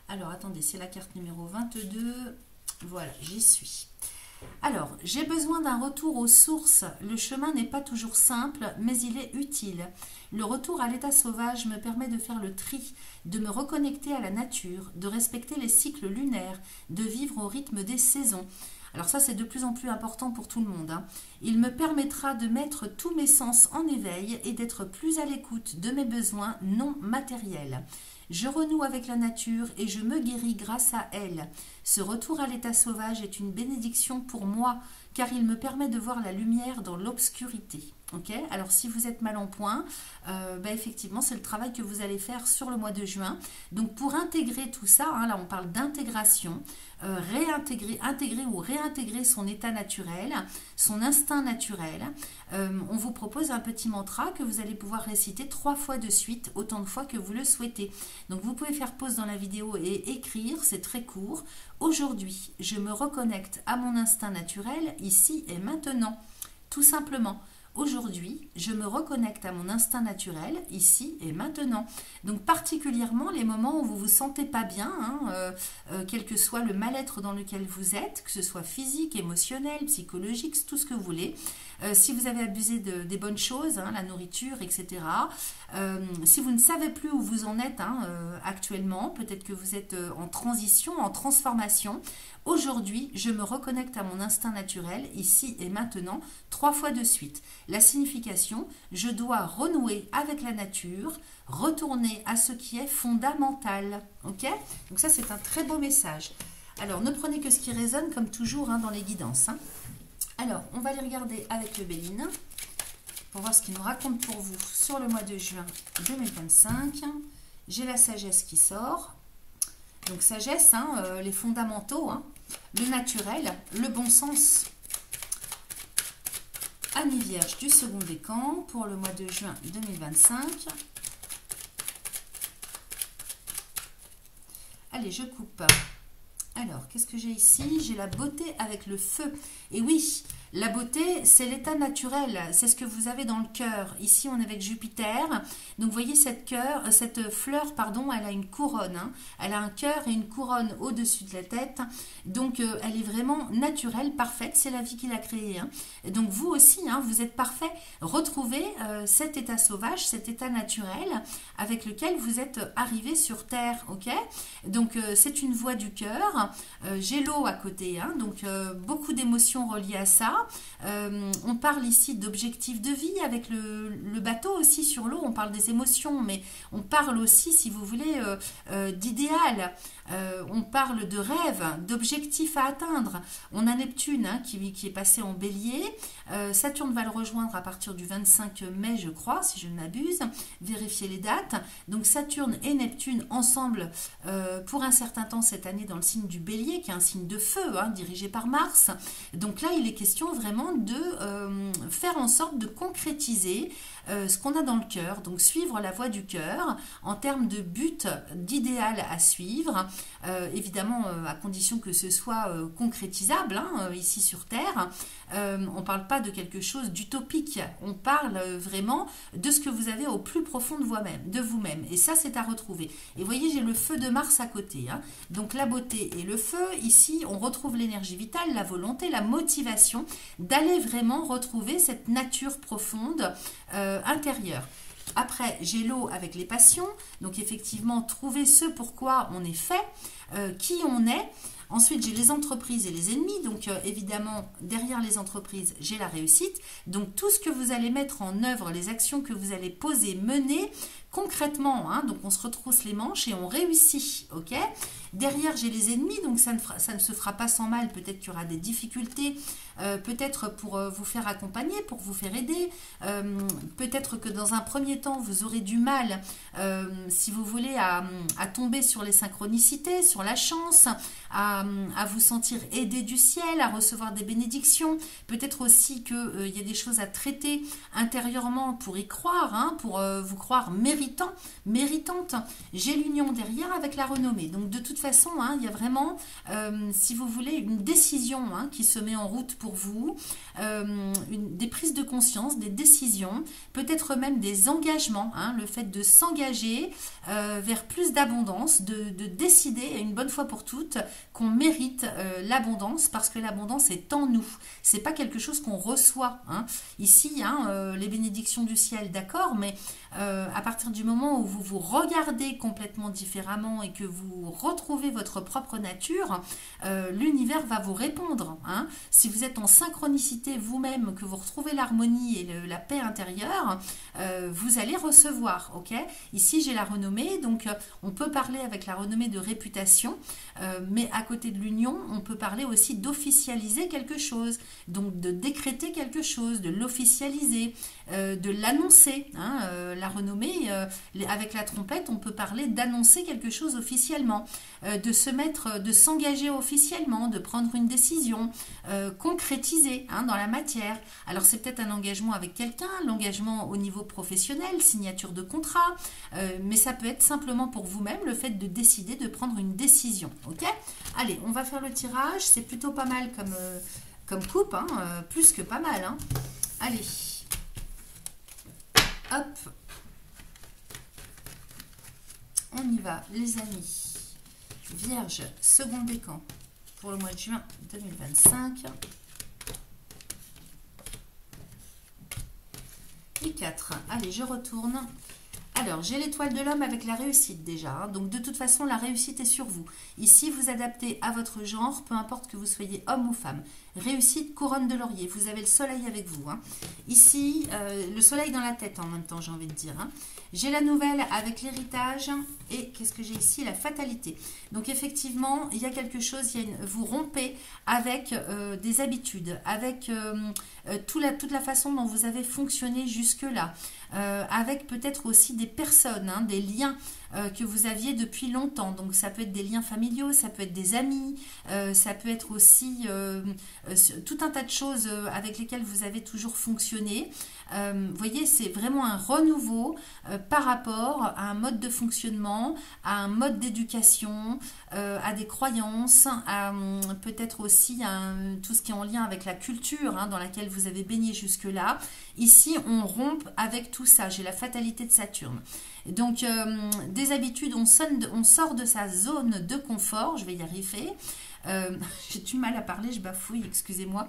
Alors, attendez, c'est la carte numéro 22. Voilà, j'y suis. Alors, j'ai besoin d'un retour aux sources. Le chemin n'est pas toujours simple, mais il est utile. Le retour à l'état sauvage me permet de faire le tri, de me reconnecter à la nature, de respecter les cycles lunaires, de vivre au rythme des saisons. Alors ça, c'est de plus en plus important pour tout le monde. Il me permettra de mettre tous mes sens en éveil et d'être plus à l'écoute de mes besoins non matériels. Je renoue avec la nature et je me guéris grâce à elle. Ce retour à l'état sauvage est une bénédiction pour moi, car il me permet de voir la lumière dans l'obscurité. Okay, alors si vous êtes mal en point, effectivement c'est le travail que vous allez faire sur le mois de juin. Donc pour intégrer tout ça, là on parle d'intégration, intégrer ou réintégrer son état naturel, son instinct naturel. On vous propose un petit mantra que vous allez pouvoir réciter 3 fois de suite, autant de fois que vous le souhaitez. Donc vous pouvez faire pause dans la vidéo et écrire, c'est très court. Aujourd'hui, je me reconnecte à mon instinct naturel ici et maintenant, tout simplement. Aujourd'hui, je me reconnecte à mon instinct naturel, ici et maintenant. Donc particulièrement les moments où vous ne vous sentez pas bien, quel que soit le mal-être dans lequel vous êtes, que ce soit physique, émotionnel, psychologique, tout ce que vous voulez. Si vous avez abusé des bonnes choses, la nourriture, etc. Si vous ne savez plus où vous en êtes actuellement, peut-être que vous êtes en transition, en transformation. Aujourd'hui, je me reconnecte à mon instinct naturel, ici et maintenant, 3 fois de suite. La signification, je dois renouer avec la nature, retourner à ce qui est fondamental. Ok ? Donc ça, c'est un très beau message. Alors, ne prenez que ce qui résonne, comme toujours, dans les guidances. Alors, on va aller regarder avec le Béline pour voir ce qu'il nous raconte pour vous sur le mois de juin 2025. J'ai la sagesse qui sort. Donc sagesse, les fondamentaux, le naturel, le bon sens. Amis vierges du second décan pour le mois de juin 2025. Allez, je coupe. Alors, qu'est-ce que j'ai ici? J'ai la beauté avec le feu. Et oui, la beauté, c'est l'état naturel. C'est ce que vous avez dans le cœur. Ici, on est avec Jupiter. Donc, vous voyez, cette fleur, elle a une couronne. Elle a un cœur et une couronne au-dessus de la tête. Donc, elle est vraiment naturelle, parfaite. C'est la vie qui l'a créée. Donc, vous aussi, vous êtes parfait. Retrouvez cet état sauvage, cet état naturel avec lequel vous êtes arrivé sur Terre. Ok? Donc, c'est une voix du cœur. J'ai l'eau à côté. Donc, beaucoup d'émotions reliées à ça. On parle ici d'objectifs de vie avec le bateau aussi sur l'eau. On parle des émotions, mais on parle aussi, si vous voulez, d'idéal. On parle de rêve, d'objectifs à atteindre. On a Neptune hein, qui est passé en bélier. Saturne va le rejoindre à partir du 25 mai, je crois, si je ne m'abuse. Vérifiez les dates. Donc Saturne et Neptune ensemble pour un certain temps cette année dans le signe du bélier, qui est un signe de feu, hein, dirigé par Mars. Donc là, il est question vraiment de faire en sorte de concrétiser ce qu'on a dans le cœur, donc suivre la voie du cœur en termes de but, d'idéal à suivre, évidemment à condition que ce soit concrétisable hein, ici sur Terre. On ne parle pas de quelque chose d'utopique, on parle vraiment de ce que vous avez au plus profond de vous-même, et ça c'est à retrouver. Et vous voyez, j'ai le feu de Mars à côté, hein. Donc la beauté et le feu, ici on retrouve l'énergie vitale, la volonté, la motivation d'aller vraiment retrouver cette nature profonde intérieure. Après, j'ai l'eau avec les passions, donc effectivement, trouver ce pourquoi on est fait, qui on est. Ensuite, j'ai les entreprises et les ennemis, donc évidemment, derrière les entreprises, j'ai la réussite. Donc, tout ce que vous allez mettre en œuvre, les actions que vous allez poser, mener, concrètement, hein, donc on se retrousse les manches et on réussit, ok. Derrière, j'ai les ennemis, donc ça ne se fera pas sans mal, peut-être qu'il y aura des difficultés, peut-être pour vous faire accompagner, pour vous faire aider, peut-être que dans un premier temps, vous aurez du mal, si vous voulez, à tomber sur les synchronicités, sur la chance, à vous sentir aidé du ciel, à recevoir des bénédictions, peut-être aussi qu'il y a des choses à traiter intérieurement pour y croire, hein, pour vous croire méritante. J'ai l'union derrière avec la renommée, donc de toute façon, hein, il y a vraiment, si vous voulez, une décision hein, qui se met en route pour vous, des prises de conscience, des décisions, peut-être même des engagements, hein, le fait de s'engager vers plus d'abondance, de décider une bonne fois pour toutes qu'on mérite l'abondance, parce que l'abondance est en nous, c'est pas quelque chose qu'on reçoit, hein. Ici, hein, les bénédictions du ciel, d'accord, mais à partir du moment où vous vous regardez complètement différemment et que vous retrouvez votre propre nature, l'univers va vous répondre, hein. Si vous êtes en synchronicité vous-même, que vous retrouvez l'harmonie et la paix intérieure, vous allez recevoir, ok. Ici, j'ai la renommée, donc on peut parler avec la renommée de réputation, mais à côté de l'union, on peut parler aussi d'officialiser quelque chose, donc de décréter quelque chose, de l'officialiser, de l'annoncer, hein, la renommée, avec la trompette, on peut parler d'annoncer quelque chose officiellement, de s'engager officiellement, de prendre une décision, concrétiser hein, dans la matière. Alors c'est peut-être un engagement avec quelqu'un, l'engagement au niveau professionnel, signature de contrat, mais ça peut être simplement pour vous-même le fait de décider de prendre une décision, ok. Allez, on va faire le tirage, c'est plutôt pas mal comme coupe, hein, plus que pas mal, hein. Allez, hop, on y va les amis. Vierge, second décan pour le mois de juin 2025. Et 4. Allez, je retourne. Alors, j'ai l'étoile de l'homme avec la réussite déjà. Hein. Donc, de toute façon, la réussite est sur vous. Ici, vous adaptez à votre genre, peu importe que vous soyez homme ou femme. Réussite, couronne de laurier. Vous avez le soleil avec vous. Hein. Ici, le soleil dans la tête en même temps, j'ai envie de dire. Hein. J'ai la nouvelle avec l'héritage et qu'est-ce que j'ai ici? La fatalité. Donc effectivement, il y a quelque chose, vous rompez avec des habitudes, avec toute la façon dont vous avez fonctionné jusque-là, avec peut-être aussi des personnes, hein, des liens que vous aviez depuis longtemps. Donc ça peut être des liens familiaux, ça peut être des amis, ça peut être aussi tout un tas de choses avec lesquelles vous avez toujours fonctionné. Vous voyez, c'est vraiment un renouveau par rapport à un mode de fonctionnement, à un mode d'éducation, à des croyances, à peut-être aussi à tout ce qui est en lien avec la culture hein, dans laquelle vous avez baigné jusque-là. Ici, on rompt avec tout ça. J'ai la fatalité de Saturne. Donc, des habitudes, on sort de sa zone de confort. Je vais y arriver. J'ai du mal à parler, je bafouille, excusez-moi.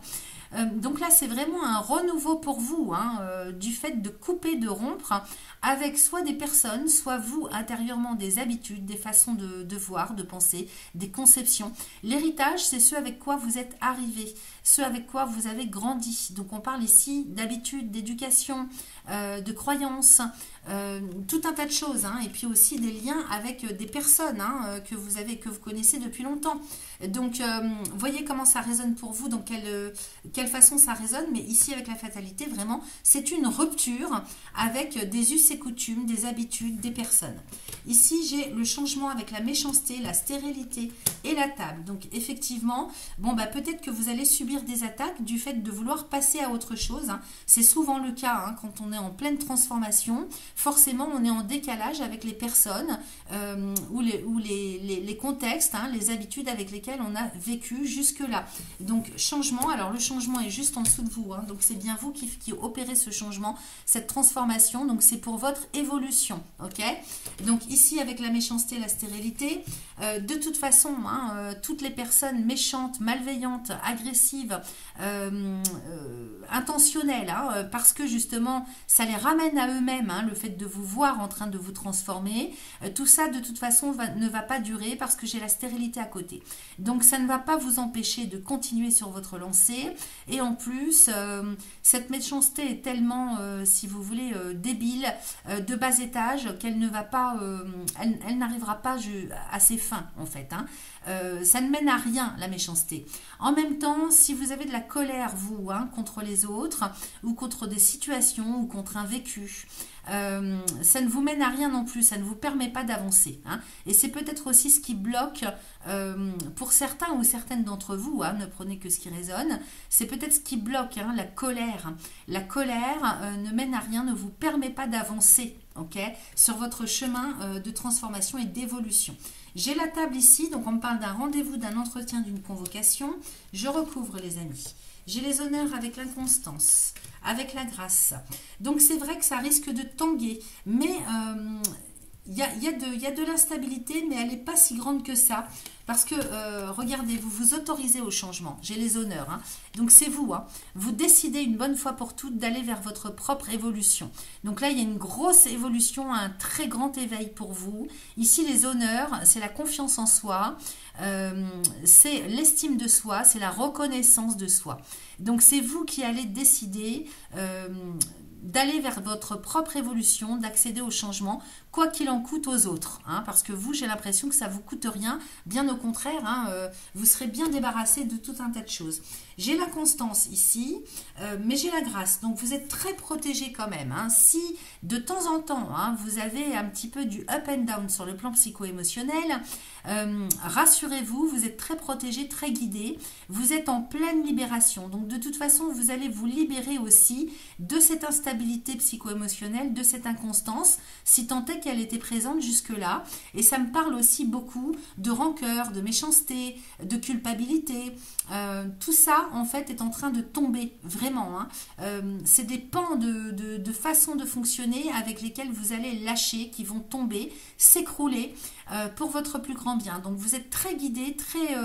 Donc là, c'est vraiment un renouveau pour vous, hein, du fait de couper, de rompre avec soit des personnes, soit vous intérieurement des habitudes, des façons de voir, de penser, des conceptions. L'héritage, c'est ce avec quoi vous êtes arrivé, ce avec quoi vous avez grandi. Donc on parle ici d'habitudes, d'éducation, de croyances, tout un tas de choses, hein, et puis aussi des liens avec des personnes, hein, que vous connaissez depuis longtemps. Donc voyez comment ça résonne pour vous, dans quelle façon ça résonne, mais ici avec la fatalité, vraiment, c'est une rupture avec des us et coutumes, des habitudes, des personnes. Ici, j'ai le changement avec la méchanceté, la stérilité et la table. Donc effectivement, bon, bah, peut-être que vous allez subir des attaques du fait de vouloir passer à autre chose, hein. C'est souvent le cas, hein, quand on est en pleine transformation. Forcément, on est en décalage avec les personnes ou les contextes, hein, les habitudes avec lesquelles on a vécu jusque-là. Donc, changement. Alors, le changement est juste en dessous de vous, hein, donc c'est bien vous qui opérez ce changement, cette transformation. Donc, c'est pour votre évolution. Ok. Donc, ici, avec la méchanceté, la stérilité, de toute façon, hein, toutes les personnes méchantes, malveillantes, agressives, intentionnelles, hein, parce que justement, ça les ramène à eux-mêmes, hein, le fait de vous voir en train de vous transformer, tout ça de toute façon ne va pas durer parce que j'ai la stérilité à côté. Donc ça ne va pas vous empêcher de continuer sur votre lancée, et en plus cette méchanceté est tellement, si vous voulez, débile, de bas étage, qu'elle ne va pas, elle n'arrivera pas à ses fins en fait, hein. Ça ne mène à rien, la méchanceté. En même temps, si vous avez de la colère, vous, hein, contre les autres, ou contre des situations, ou contre un vécu, ça ne vous mène à rien non plus, ça ne vous permet pas d'avancer, hein. Et c'est peut-être aussi ce qui bloque, pour certains ou certaines d'entre vous, hein, ne prenez que ce qui résonne, c'est peut-être ce qui bloque, hein, la colère. La colère ne mène à rien, ne vous permet pas d'avancer, ok, sur votre chemin de transformation et d'évolution. J'ai la table ici, donc on me parle d'un rendez-vous, d'un entretien, d'une convocation. Je recouvre, les amis. J'ai les honneurs avec l'inconstance, avec la grâce. Donc c'est vrai que ça risque de tanguer, mais il y a de l'instabilité, mais elle n'est pas si grande que ça. Parce que, regardez, vous vous autorisez au changement. J'ai les honneurs, hein. Donc c'est vous, hein. Vous décidez une bonne fois pour toutes d'aller vers votre propre évolution. Donc là, il y a une grosse évolution, un très grand éveil pour vous. Ici, les honneurs, c'est la confiance en soi, c'est l'estime de soi, c'est la reconnaissance de soi. Donc c'est vous qui allez décider d'aller vers votre propre évolution, d'accéder au changement, quoi qu'il en coûte aux autres, hein, parce que vous, j'ai l'impression que ça vous coûte rien, bien au contraire, hein, vous serez bien débarrassé de tout un tas de choses. J'ai la constance ici, mais j'ai la grâce, donc vous êtes très protégé quand même, hein. Si de temps en temps, hein, vous avez un petit peu du up and down sur le plan psycho-émotionnel, rassurez-vous, vous êtes très protégé, très guidé, vous êtes en pleine libération, donc de toute façon, vous allez vous libérer aussi de cette instabilité psycho-émotionnelle, de cette inconstance, si tant est qu'elle était présente jusque-là. Et ça me parle aussi beaucoup de rancœur, de méchanceté, de culpabilité. Tout ça, en fait, est en train de tomber, vraiment, hein. C'est des pans de façon de fonctionner avec lesquels vous allez lâcher, qui vont tomber, s'écrouler pour votre plus grand bien. Donc, vous êtes très guidé, très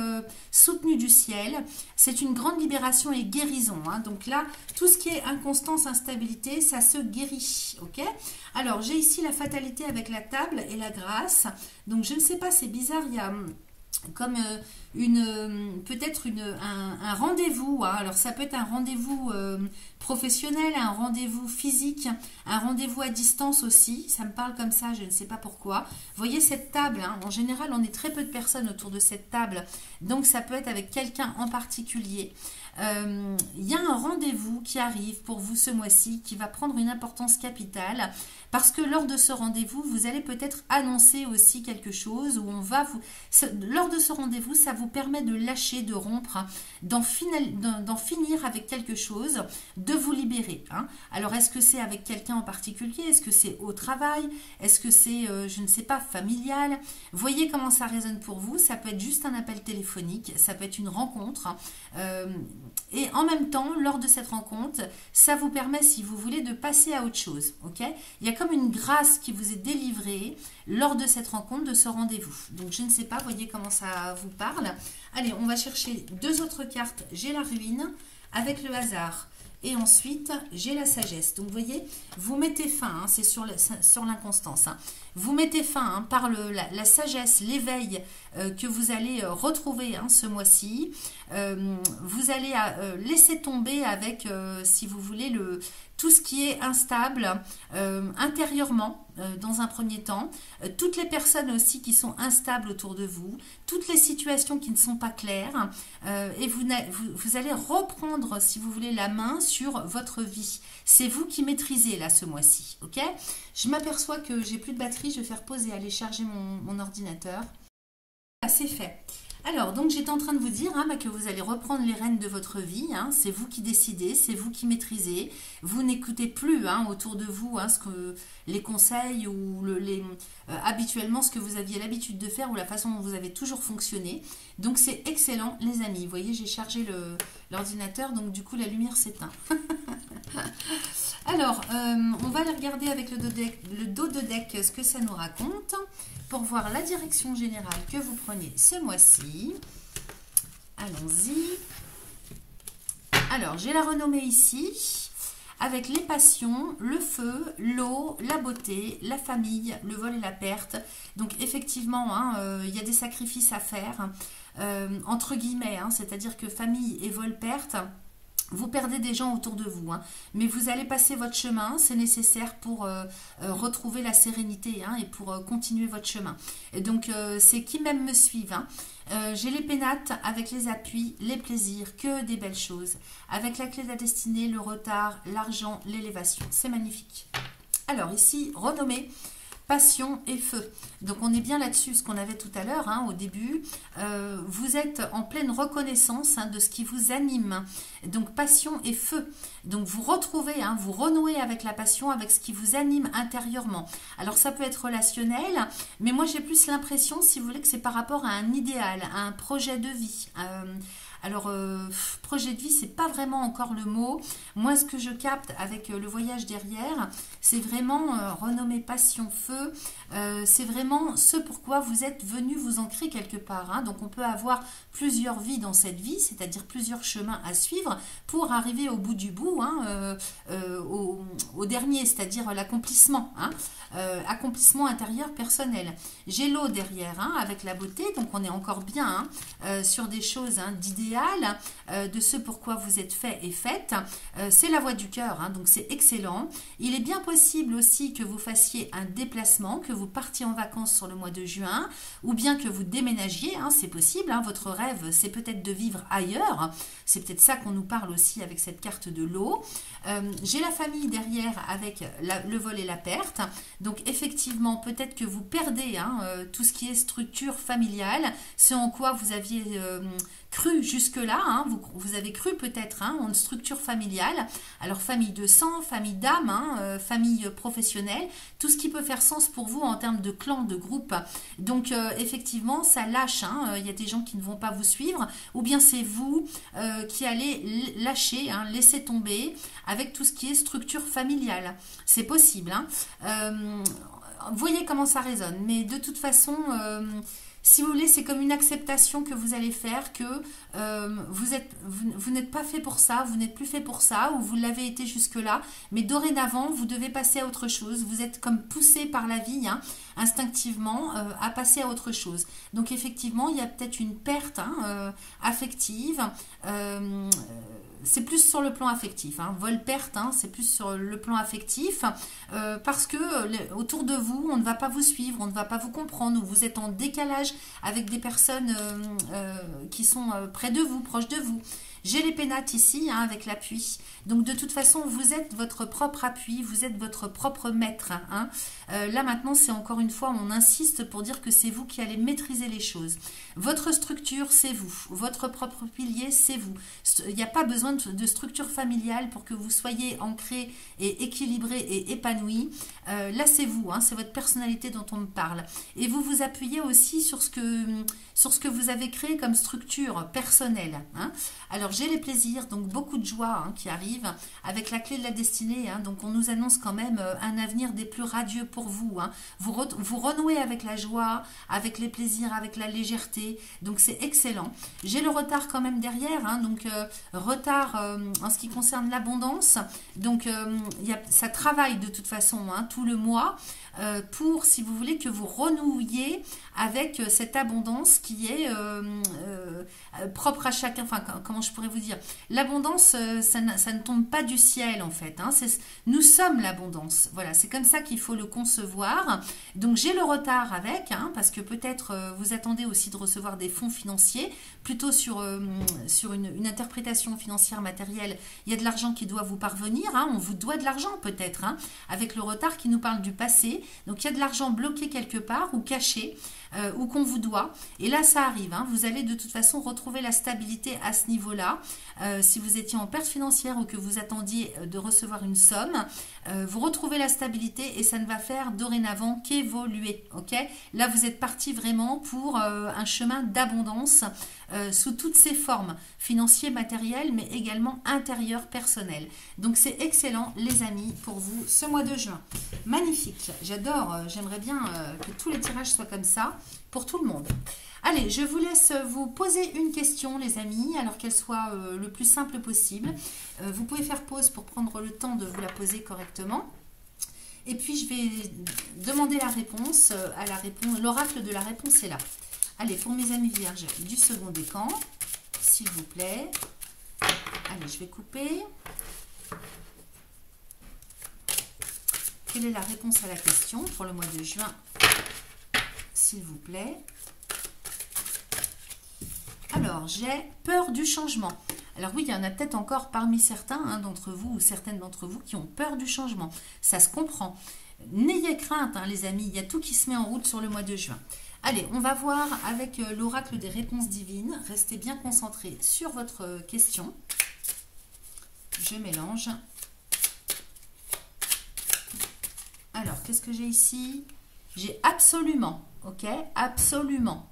soutenu du ciel. C'est une grande libération et guérison, hein. Donc là, tout ce qui est inconstance, instabilité, ça se guérit, ok? Alors, j'ai ici la fatalité avec la table et la grâce. Donc, je ne sais pas, c'est bizarre, il y a comme peut-être un rendez-vous, hein. Alors ça peut être un rendez-vous professionnel, un rendez-vous physique, un rendez-vous à distance aussi, ça me parle comme ça, je ne sais pas pourquoi. Vous voyez cette table, hein, en général on est très peu de personnes autour de cette table, donc ça peut être avec quelqu'un en particulier. Il y a un rendez-vous qui arrive pour vous ce mois-ci qui va prendre une importance capitale parce que lors de ce rendez-vous, vous allez peut-être annoncer aussi quelque chose où on va vous... Lors de ce rendez-vous, ça vous permet de lâcher, de rompre, d'en finir avec quelque chose, de vous libérer, hein. Alors, est-ce que c'est avec quelqu'un en particulier? Est-ce que c'est au travail? Est-ce que c'est, je ne sais pas, familial? Voyez comment ça résonne pour vous. Ça peut être juste un appel téléphonique, ça peut être une rencontre. Et en même temps, lors de cette rencontre, ça vous permet, si vous voulez, de passer à autre chose. Ok? Il y a comme une grâce qui vous est délivrée lors de cette rencontre, de ce rendez-vous. Donc, je ne sais pas, voyez comment ça vous parle. Allez, on va chercher deux autres cartes. J'ai la ruine avec le hasard. Et ensuite, j'ai la sagesse. Donc, vous voyez, vous mettez fin, hein, c'est sur l'inconstance. Hein. Vous mettez fin hein, par la sagesse, l'éveil que vous allez retrouver hein, ce mois-ci. Vous allez laisser tomber avec, si vous voulez, tout ce qui est instable intérieurement dans un premier temps, toutes les personnes aussi qui sont instables autour de vous, toutes les situations qui ne sont pas claires, et vous allez reprendre, si vous voulez, la main sur votre vie. C'est vous qui maîtrisez là ce mois-ci, ok? Je m'aperçois que j'ai plus de batterie, je vais faire pause et aller charger mon ordinateur. Ah, c'est fait. Alors, donc j'étais en train de vous dire hein, que vous allez reprendre les rênes de votre vie. Hein, c'est vous qui décidez, c'est vous qui maîtrisez. Vous n'écoutez plus hein, autour de vous hein, les conseils ou habituellement ce que vous aviez l'habitude de faire ou la façon dont vous avez toujours fonctionné. Donc c'est excellent les amis. Vous voyez, j'ai chargé l'ordinateur, donc du coup la lumière s'éteint. Alors, on va aller regarder avec le dos de deck ce que ça nous raconte pour voir la direction générale que vous prenez ce mois-ci. Allons-y. Alors, j'ai la renommée ici avec les passions, le feu, l'eau, la beauté, la famille, le vol et la perte. Donc, effectivement, hein, y a des sacrifices à faire, entre guillemets, hein, c'est-à-dire que famille et vol-perte, vous perdez des gens autour de vous, hein, mais vous allez passer votre chemin, c'est nécessaire pour retrouver la sérénité hein, et pour continuer votre chemin. Et donc, c'est qui même me suivent. Hein. J'ai les pénates avec les appuis, les plaisirs, que des belles choses. Avec la clé de la destinée, le retard, l'argent, l'élévation. C'est magnifique. Alors ici, renommée. Passion et feu. Donc on est bien là-dessus, ce qu'on avait tout à l'heure hein, au début. Vous êtes en pleine reconnaissance hein, de ce qui vous anime. Donc passion et feu. Donc vous retrouvez, hein, vous renouez avec la passion, avec ce qui vous anime intérieurement. Alors ça peut être relationnel, mais moi j'ai plus l'impression, si vous voulez, que c'est par rapport à un idéal, à un projet de vie. Alors, projet de vie, c'est pas vraiment encore le mot. Moi, ce que je capte avec le voyage derrière, c'est vraiment renommée passion, feu. C'est vraiment ce pourquoi vous êtes venu vous ancrer quelque part. Hein. Donc, on peut avoir plusieurs vies dans cette vie, c'est-à-dire plusieurs chemins à suivre pour arriver au bout du bout, hein, au dernier, c'est-à-dire l'accomplissement. Hein. Accomplissement intérieur personnel. J'ai l'eau derrière, hein, avec la beauté, donc on est encore bien hein, sur des choses hein, d'idéal, de ce pourquoi vous êtes fait et faites. C'est la voie du cœur, hein, donc c'est excellent. Il est bien possible aussi que vous fassiez un déplacement, que vous partiez en vacances sur le mois de juin, ou bien que vous déménagiez, hein, c'est possible. Hein, votre rêve, c'est peut-être de vivre ailleurs. C'est peut-être ça qu'on nous parle aussi avec cette carte de l'eau. J'ai la famille derrière avec le vol et la perte. Donc effectivement, peut-être que vous perdez hein, tout ce qui est structure familiale, ce en quoi vous aviez cru jusque-là, hein, vous avez cru peut-être hein, en une structure familiale, alors famille de sang, famille d'âme, hein, famille professionnelle, tout ce qui peut faire sens pour vous en termes de clan, de groupe. Donc effectivement, ça lâche, hein, y a des gens qui ne vont pas vous suivre, ou bien c'est vous qui allez lâcher, hein, laisser tomber avec tout ce qui est structure familiale. C'est possible. Hein. Voyez comment ça résonne, mais de toute façon... si vous voulez, c'est comme une acceptation que vous allez faire, que vous n'êtes pas fait pour ça, vous n'êtes plus fait pour ça, ou vous l'avez été jusque-là, mais dorénavant, vous devez passer à autre chose. Vous êtes comme poussé par la vie, hein, instinctivement, à passer à autre chose. Donc effectivement, il y a peut-être une perte hein, affective, c'est plus sur le plan affectif, hein. Vol-perte, hein, c'est plus sur le plan affectif, parce que autour de vous, on ne va pas vous suivre, on ne va pas vous comprendre, ou vous êtes en décalage avec des personnes qui sont près de vous, proches de vous. J'ai les pénates ici, hein, avec l'appui. Donc, de toute façon, vous êtes votre propre appui, vous êtes votre propre maître. Hein. Là, maintenant, c'est encore une fois, on insiste pour dire que c'est vous qui allez maîtriser les choses. Votre structure, c'est vous. Votre propre pilier, c'est vous. Il n'y a pas besoin de structure familiale pour que vous soyez ancré et équilibré et épanoui. Là, c'est vous, hein, c'est votre personnalité dont on me parle. Et vous vous appuyez aussi sur ce que vous avez créé comme structure personnelle. Hein. Alors, Alors, j'ai les plaisirs, donc beaucoup de joie hein, qui arrivent avec la clé de la destinée. Hein, donc, on nous annonce quand même un avenir des plus radieux pour vous. Hein. Vous renouez avec la joie, avec les plaisirs, avec la légèreté. Donc, c'est excellent. J'ai le retard quand même derrière. Hein, donc, retard en ce qui concerne l'abondance. Donc, ça travaille de toute façon hein, tout le mois. Pour, si vous voulez, que vous renouiez avec cette abondance qui est propre à chacun. Enfin, comment je pourrais vous dire? L'abondance, ça ne tombe pas du ciel, en fait. Hein. Nous sommes l'abondance. Voilà, c'est comme ça qu'il faut le concevoir. Donc, j'ai le retard avec, hein, parce que peut-être vous attendez aussi de recevoir des fonds financiers, plutôt sur une interprétation financière matérielle. Il y a de l'argent qui doit vous parvenir. Hein. On vous doit de l'argent, peut-être, hein, avec le retard qui nous parle du passé. Donc, il y a de l'argent bloqué quelque part ou caché ou qu'on vous doit. Et là, ça arrive. Hein. Vous allez de toute façon retrouver la stabilité à ce niveau-là. Si vous étiez en perte financière ou que vous attendiez de recevoir une somme, vous retrouvez la stabilité et ça ne va faire dorénavant qu'évoluer. Okay, là, vous êtes parti vraiment pour un chemin d'abondance sous toutes ses formes, financier, matériel, mais également intérieur, personnel. Donc, c'est excellent, les amis, pour vous, ce mois de juin. Magnifique. J'adore. J'aimerais bien que tous les tirages soient comme ça pour tout le monde. Allez, je vous laisse vous poser une question, les amis, alors qu'elle soit le plus simple possible. Vous pouvez faire pause pour prendre le temps de vous la poser correctement. Et puis, je vais demander la réponse à la réponse. L'oracle de la réponse est là. Allez, pour mes amis vierges, du second décan, s'il vous plaît. Allez, je vais couper. Quelle est la réponse à la question pour le mois de juin, s'il vous plaît? Alors, j'ai peur du changement. Alors oui, il y en a peut-être encore parmi certains hein, d'entre vous ou certaines d'entre vous qui ont peur du changement. Ça se comprend. N'ayez crainte, hein, les amis. Il y a tout qui se met en route sur le mois de juin. Allez, on va voir avec l'oracle des réponses divines. Restez bien concentrés sur votre question. Je mélange. Alors, qu'est-ce que j'ai ici? J'ai absolument, ok? Absolument.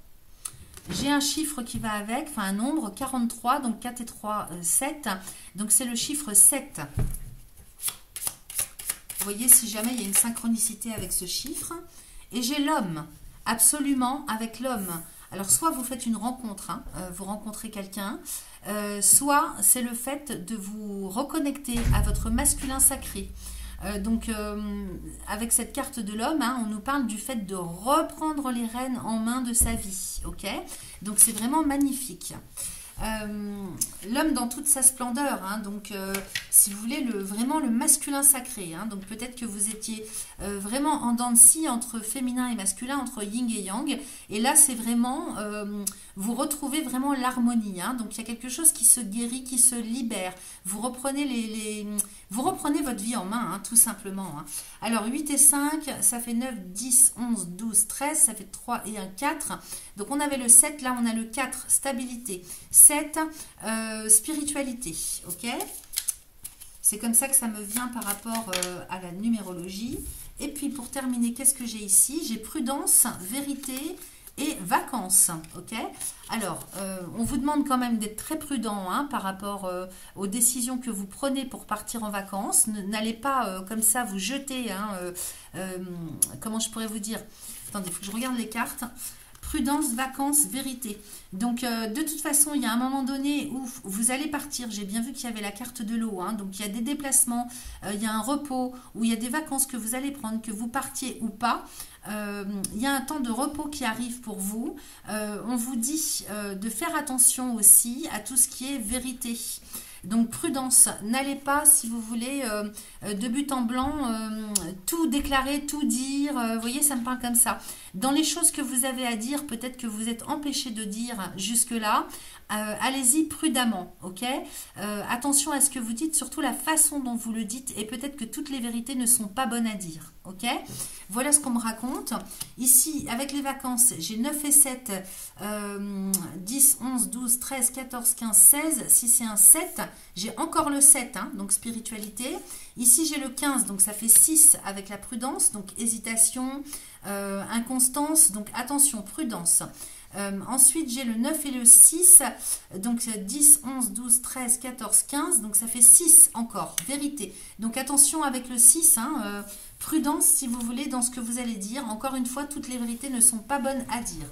J'ai un chiffre qui va avec, enfin un nombre, 43, donc 4 et 3, 7. Donc, c'est le chiffre 7. Vous voyez, si jamais il y a une synchronicité avec ce chiffre. Et j'ai l'homme, absolument, avec l'homme. Alors, soit vous faites une rencontre, hein, vous rencontrez quelqu'un, soit c'est le fait de vous reconnecter à votre masculin sacré. Donc, avec cette carte de l'homme, hein, on nous parle du fait de reprendre les rênes en main de sa vie. Ok, donc, c'est vraiment magnifique. L'homme dans toute sa splendeur, hein, donc si vous voulez vraiment le masculin sacré, hein, donc peut-être que vous étiez vraiment en dents de scie entre féminin et masculin, entre yin et yang, et là c'est vraiment vous retrouvez vraiment l'harmonie, hein, donc il y a quelque chose qui se guérit, qui se libère, vous reprenez vous reprenez votre vie en main, hein, tout simplement, hein. Alors 8 et 5, ça fait 9, 10, 11, 12, 13, ça fait 3 et 1, 4, donc on avait le 7, là on a le 4, stabilité, 7, spiritualité, ok? C'est comme ça que ça me vient par rapport à la numérologie. Et puis pour terminer, qu'est-ce que j'ai ici? J'ai prudence, vérité et vacances, ok? Alors, on vous demande quand même d'être très prudent hein, par rapport aux décisions que vous prenez pour partir en vacances. N'allez pas comme ça vous jeter, hein, comment je pourrais vous dire? Attendez, il faut que je regarde les cartes. Prudence, vacances, vérité. Donc, de toute façon, il y a un moment donné où vous allez partir. J'ai bien vu qu'il y avait la carte de l'eau. Hein, donc, il y a des déplacements, il y a un repos, ou il y a des vacances que vous allez prendre, que vous partiez ou pas. Il y a un temps de repos qui arrive pour vous. On vous dit de faire attention aussi à tout ce qui est vérité. Donc, prudence, n'allez pas, si vous voulez, de but en blanc, tout déclarer, tout dire. Vous voyez, ça me parle comme ça. Dans les choses que vous avez à dire, peut-être que vous êtes empêché de dire jusque-là. Allez-y prudemment, ok? Attention à ce que vous dites, surtout la façon dont vous le dites, et peut-être que toutes les vérités ne sont pas bonnes à dire, ok? Voilà ce qu'on me raconte. Ici, avec les vacances, j'ai 9 et 7, 10, 11, 12, 13, 14, 15, 16. Si c'est un 7, j'ai encore le 7, hein, donc spiritualité. Ici, j'ai le 15, donc ça fait 6 avec la prudence, donc hésitation, inconstance, donc attention, prudence. Ensuite, j'ai le 9 et le 6. Donc 10, 11, 12, 13, 14, 15. Donc ça fait 6 encore. Vérité. Donc attention avec le 6. Prudence si vous voulez dans ce que vous allez dire. Encore une fois, toutes les vérités ne sont pas bonnes à dire.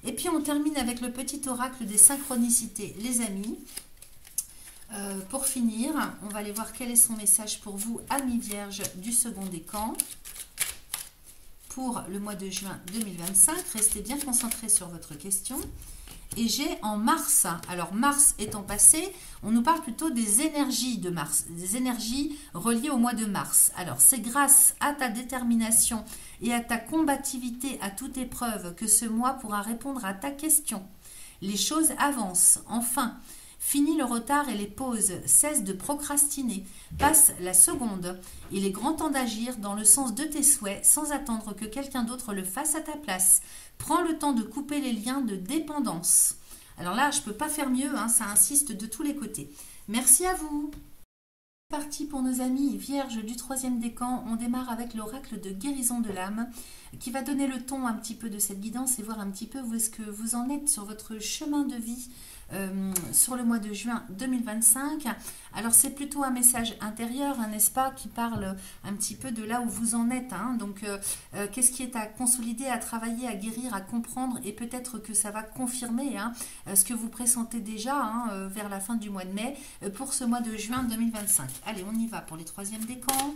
Et puis on termine avec le petit oracle des synchronicités, les amis. Pour finir, on va aller voir quel est son message pour vous, amis vierges du second décan, pour le mois de juin 2025. Restez bien concentrés sur votre question. Et j'ai en mars, alors mars étant passé, on nous parle plutôt des énergies de mars, des énergies reliées au mois de mars. Alors c'est grâce à ta détermination et à ta combativité à toute épreuve que ce mois pourra répondre à ta question. Les choses avancent, enfin. Finis le retard et les pauses, cesse de procrastiner, passe la seconde. Il est grand temps d'agir dans le sens de tes souhaits sans attendre que quelqu'un d'autre le fasse à ta place. Prends le temps de couper les liens de dépendance. Alors là, je ne peux pas faire mieux, ça insiste de tous les côtés. Merci à vous. C'est parti pour nos amis vierges du troisième décan. On démarre avec l'oracle de guérison de l'âme qui va donner le ton un petit peu de cette guidance et voir un petit peu où est-ce que vous en êtes sur votre chemin de vie sur le mois de juin 2025. Alors c'est plutôt un message intérieur, n'est-ce pas, qui parle un petit peu de là où vous en êtes. Donc qu'est-ce qui est à consolider, à travailler, à guérir, à comprendre, et peut-être que ça va confirmer ce que vous pressentez déjà vers la fin du mois de mai pour ce mois de juin 2025. Allez, on y va pour les troisièmes décans.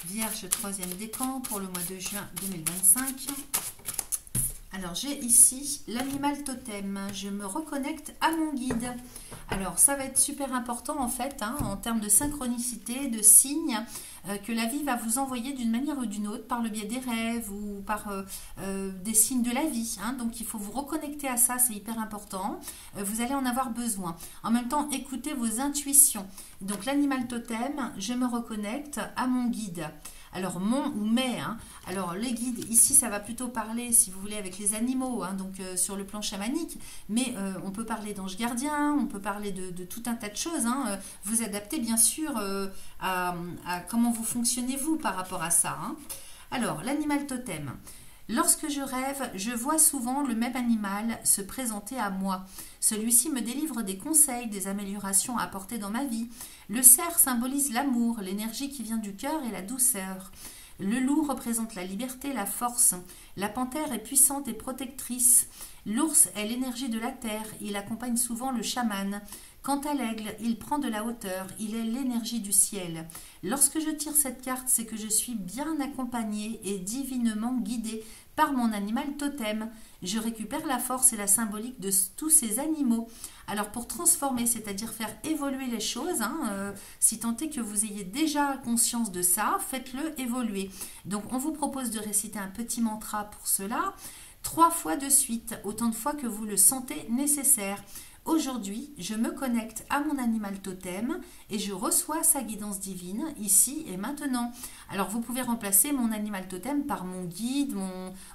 Vierge troisième décan pour le mois de juin 2025. Alors, j'ai ici l'animal totem. Je me reconnecte à mon guide. Alors, ça va être super important en fait, en termes de synchronicité, de signes que la vie va vous envoyer d'une manière ou d'une autre, par le biais des rêves ou par des signes de la vie. Donc, il faut vous reconnecter à ça, c'est hyper important. Vous allez en avoir besoin. En même temps, écoutez vos intuitions. Donc, l'animal totem, je me reconnecte à mon guide. Alors, mon ou mes, alors les guides, ici, ça va plutôt parler, si vous voulez, avec les animaux, donc sur le plan chamanique, mais on peut parler d'anges gardiens, on peut parler de tout un tas de choses. Vous adaptez, bien sûr, à comment vous fonctionnez, vous, par rapport à ça. Alors, l'animal totem. Lorsque je rêve, je vois souvent le même animal se présenter à moi. Celui-ci me délivre des conseils, des améliorations à apporter dans ma vie. Le cerf symbolise l'amour, l'énergie qui vient du cœur et la douceur. Le loup représente la liberté, la force. La panthère est puissante et protectrice. L'ours est l'énergie de la terre. Il accompagne souvent le chaman. Quant à l'aigle, il prend de la hauteur. Il est l'énergie du ciel. Lorsque je tire cette carte, c'est que je suis bien accompagnée et divinement guidée par mon animal totem. Je récupère la force et la symbolique de tous ces animaux. Alors pour transformer, c'est-à-dire faire évoluer les choses, si tant est que vous ayez déjà conscience de ça, faites-le évoluer. Donc on vous propose de réciter un petit mantra pour cela, 3 fois de suite, autant de fois que vous le sentez nécessaire. Aujourd'hui, je me connecte à mon animal totem et je reçois sa guidance divine ici et maintenant. Alors, vous pouvez remplacer mon animal totem par mon guide,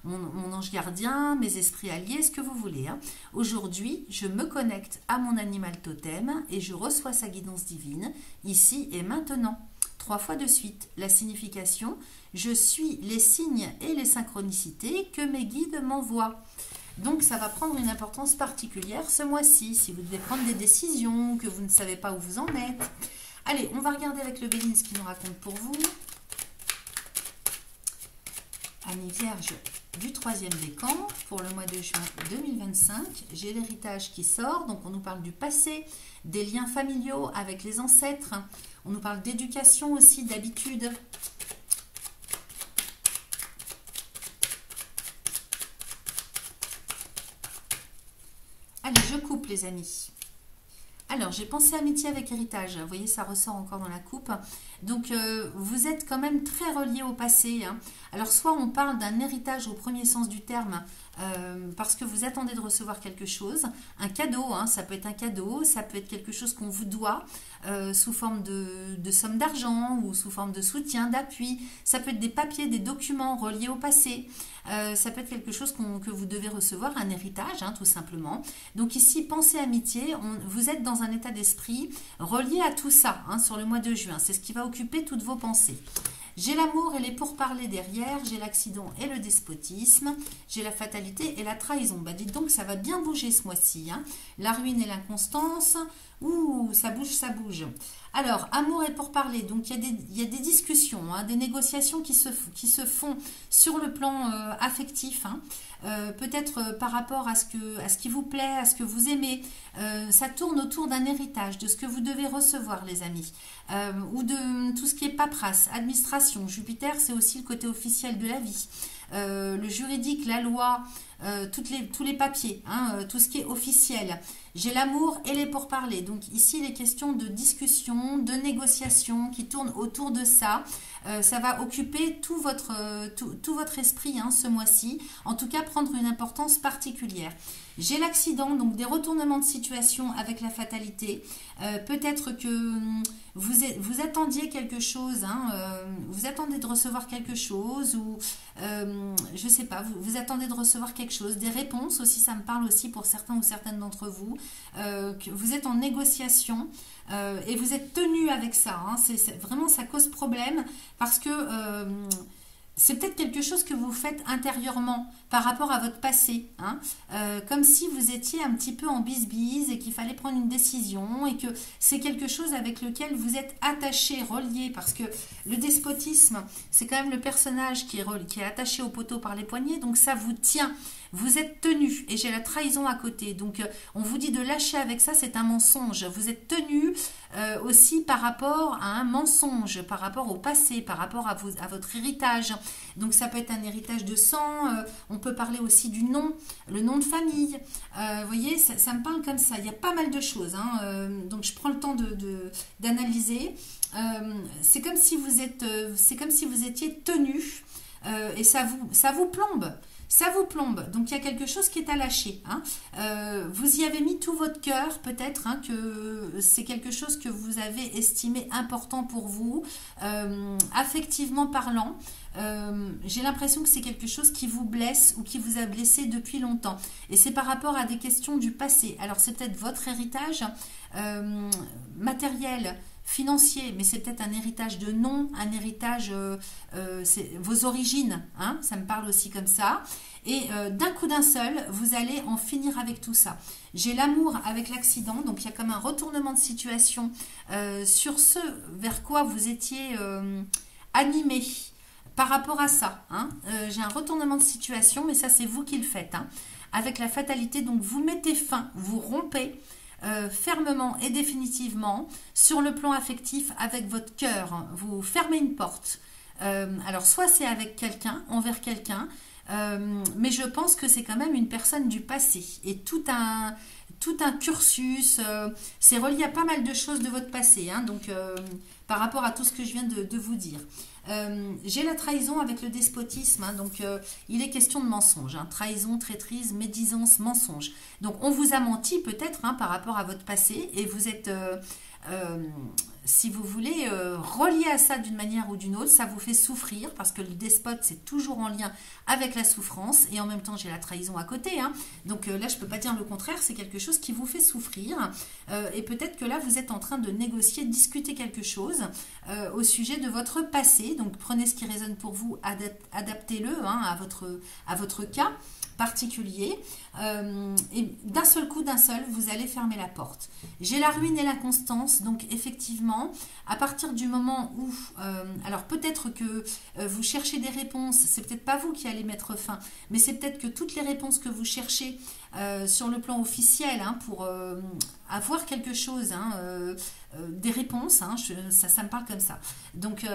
mon ange gardien, mes esprits alliés, ce que vous voulez. Aujourd'hui, je me connecte à mon animal totem et je reçois sa guidance divine ici et maintenant. 3 fois de suite. La signification, je suis les signes et les synchronicités que mes guides m'envoient. Donc, ça va prendre une importance particulière ce mois-ci, si vous devez prendre des décisions, que vous ne savez pas où vous en êtes. Allez, on va regarder avec le Béline ce qu'il nous raconte pour vous. Amis vierges du troisième décan, pour le mois de juin 2025, j'ai l'héritage qui sort, donc on nous parle du passé, des liens familiaux avec les ancêtres, on nous parle d'éducation aussi, d'habitude. Allez, je coupe les amis. Alors, j'ai pensé amitié avec héritage. Vous voyez, ça ressort encore dans la coupe. Donc, vous êtes quand même très reliés au passé. Alors, soit on parle d'un héritage au premier sens du terme, parce que vous attendez de recevoir quelque chose. Un cadeau, ça peut être un cadeau, ça peut être quelque chose qu'on vous doit, sous forme de somme d'argent ou sous forme de soutien, d'appui. Ça peut être des papiers, des documents reliés au passé. Ça peut être quelque chose que vous devez recevoir, un héritage, tout simplement. Donc ici, pensée amitié, vous êtes dans un état d'esprit relié à tout ça, sur le mois de juin. C'est ce qui va occuper toutes vos pensées. J'ai l'amour et les pourparlers derrière, j'ai l'accident et le despotisme, j'ai la fatalité et la trahison. Bah dites donc, ça va bien bouger ce mois-ci, hein. La ruine et l'inconstance, ouh, ça bouge, ça bouge. Alors, amour et pourparlers, donc il y a des discussions, hein, des négociations qui se font sur le plan affectif, hein. Peut-être par rapport à ce qui vous plaît, à ce que vous aimez. Ça tourne autour d'un héritage, de ce que vous devez recevoir, les amis. Ou de tout ce qui est paperasse, administration. Jupiter, c'est aussi le côté officiel de la vie. Le juridique, la loi, tous les papiers, hein, tout ce qui est officiel. J'ai l'amour et les pourparlers. Donc ici, les questions de discussion, de négociation qui tournent autour de ça. Ça va occuper tout votre esprit, hein, ce mois-ci. En tout cas, prendre une importance particulière. J'ai l'accident, donc des retournements de situation avec la fatalité. Peut-être que vous attendiez quelque chose, hein, vous attendez de recevoir quelque chose, ou je sais pas, vous attendez de recevoir quelque chose, des réponses aussi, ça me parle aussi pour certains ou certaines d'entre vous, que vous êtes en négociation et vous êtes tenu avec ça, hein, vraiment ça cause problème parce que c'est peut-être quelque chose que vous faites intérieurement par rapport à votre passé, hein, comme si vous étiez un petit peu en bise-bise et qu'il fallait prendre une décision et que c'est quelque chose avec lequel vous êtes attaché, relié, parce que le despotisme, c'est quand même le personnage qui est attaché au poteau par les poignets, donc ça vous tient. Vous êtes tenu, et j'ai la trahison à côté, donc on vous dit de lâcher avec ça, c'est un mensonge. Vous êtes tenu aussi par rapport à un mensonge, par rapport au passé, par rapport à votre héritage. Donc ça peut être un héritage de sang, on peut parler aussi du nom, le nom de famille. Vous voyez, ça me parle comme ça, il y a pas mal de choses, hein, donc je prends le temps d'analyser. C'est comme si vous étiez tenu et ça vous plombe. Ça vous plombe, donc il y a quelque chose qui est à lâcher, hein. Vous y avez mis tout votre cœur, peut-être, hein, que c'est quelque chose que vous avez estimé important pour vous, affectivement parlant. J'ai l'impression que c'est quelque chose qui vous blesse ou qui vous a blessé depuis longtemps. Et c'est par rapport à des questions du passé. Alors c'est peut-être votre héritage matériel, financier, mais c'est peut-être un héritage de nom, un héritage, c'est vos origines, hein, ça me parle aussi comme ça. Et d'un coup d'un seul, vous allez en finir avec tout ça. J'ai l'amour avec l'accident, donc il y a comme un retournement de situation sur ce vers quoi vous étiez animé par rapport à ça, hein. J'ai un retournement de situation, mais ça c'est vous qui le faites, hein, avec la fatalité. Donc vous mettez fin, vous rompez fermement et définitivement sur le plan affectif avec votre cœur. Vous fermez une porte. Alors soit c'est avec quelqu'un, envers quelqu'un, mais je pense que c'est quand même une personne du passé et tout un cursus, c'est relié à pas mal de choses de votre passé, hein, donc par rapport à tout ce que je viens de vous dire. J'ai la trahison avec le despotisme, hein, donc il est question de mensonge, hein, trahison, traîtrise, médisance, mensonge. Donc on vous a menti peut-être, hein, par rapport à votre passé et vous êtes, si vous voulez, relié à ça d'une manière ou d'une autre, ça vous fait souffrir parce que le despote c'est toujours en lien avec la souffrance et en même temps j'ai la trahison à côté, hein. Donc là je peux pas dire le contraire, c'est quelque chose qui vous fait souffrir et peut-être que là vous êtes en train de négocier, de discuter quelque chose au sujet de votre passé. Donc prenez ce qui résonne pour vous, adaptez-le, hein, à votre cas particulier, et d'un seul coup, vous allez fermer la porte. J'ai la ruine et l'inconstance, donc effectivement, à partir du moment où, alors peut-être que vous cherchez des réponses, c'est peut-être pas vous qui allez mettre fin, mais c'est peut-être que toutes les réponses que vous cherchez sur le plan officiel, hein, pour avoir quelque chose, hein, des réponses, hein, ça me parle comme ça. Donc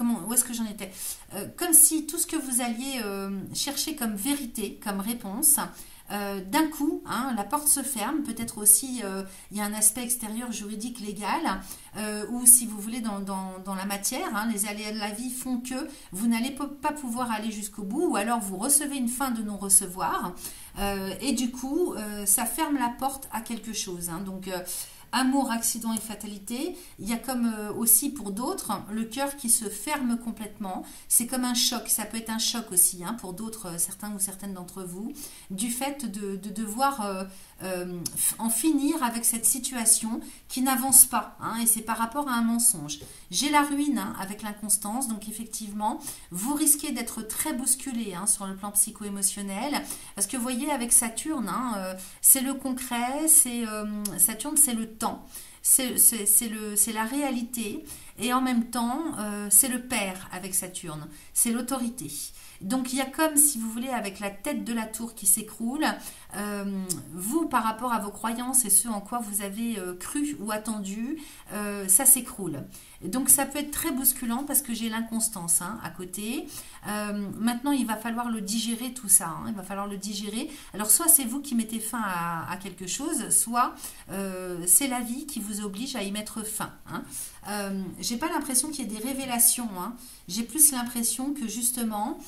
où est-ce que j'en étais, comme si tout ce que vous alliez chercher comme vérité, comme réponse, d'un coup, hein, la porte se ferme. Peut-être aussi il y a un aspect extérieur juridique légal, ou si vous voulez dans la matière, hein, les aléas de la vie font que vous n'allez pas pouvoir aller jusqu'au bout, ou alors vous recevez une fin de non-recevoir, et du coup ça ferme la porte à quelque chose, hein. Donc amour, accident et fatalité, il y a comme aussi pour d'autres le cœur qui se ferme complètement. C'est comme un choc, ça peut être un choc aussi, hein, pour d'autres, certains ou certaines d'entre vous, du fait de devoir en finir avec cette situation qui n'avance pas, hein, et c'est par rapport à un mensonge. J'ai la ruine, hein, avec l'inconstance, donc effectivement, vous risquez d'être très bousculé, hein, sur le plan psycho-émotionnel, parce que vous voyez, avec Saturne, hein, c'est le concret, Saturne, c'est le temps. C'est la réalité, et en même temps, c'est le père avec Saturne, c'est l'autorité. Donc il y a comme, si vous voulez, avec la tête de la tour qui s'écroule, vous, par rapport à vos croyances et ce en quoi vous avez cru ou attendu, ça s'écroule. Donc ça peut être très bousculant parce que j'ai l'inconstance, hein, à côté. Maintenant, il va falloir le digérer, tout ça, hein, il va falloir le digérer. Alors soit c'est vous qui mettez fin à quelque chose, soit c'est la vie qui vous oblige à y mettre fin, hein. J'ai pas l'impression qu'il y ait des révélations, hein. J'ai plus l'impression que justement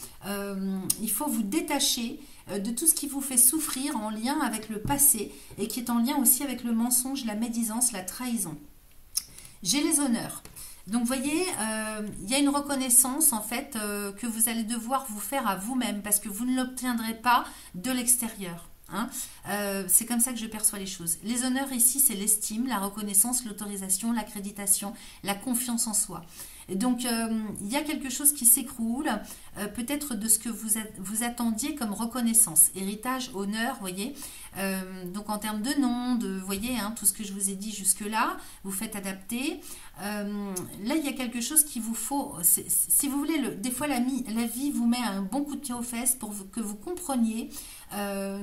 il faut vous détacher de tout ce qui vous fait souffrir en lien avec le passé et qui est en lien aussi avec le mensonge, la médisance, la trahison. J'ai les honneurs. Donc, vous voyez, il y a une reconnaissance, en fait, que vous allez devoir vous faire à vous-même parce que vous ne l'obtiendrez pas de l'extérieur. Hein. C'est comme ça que je perçois les choses. Les honneurs ici, c'est l'estime, la reconnaissance, l'autorisation, l'accréditation, la confiance en soi. Et donc, il y a quelque chose qui s'écroule, peut-être de ce que vous attendiez comme reconnaissance. Héritage, honneur, vous voyez. Donc, en termes de nom, vous voyez, hein, tout ce que je vous ai dit jusque-là, vous faites adapter. Là, il y a quelque chose qu'il vous faut. Si vous voulez, des fois, la vie vous met un bon coup de pied aux fesses pour que vous compreniez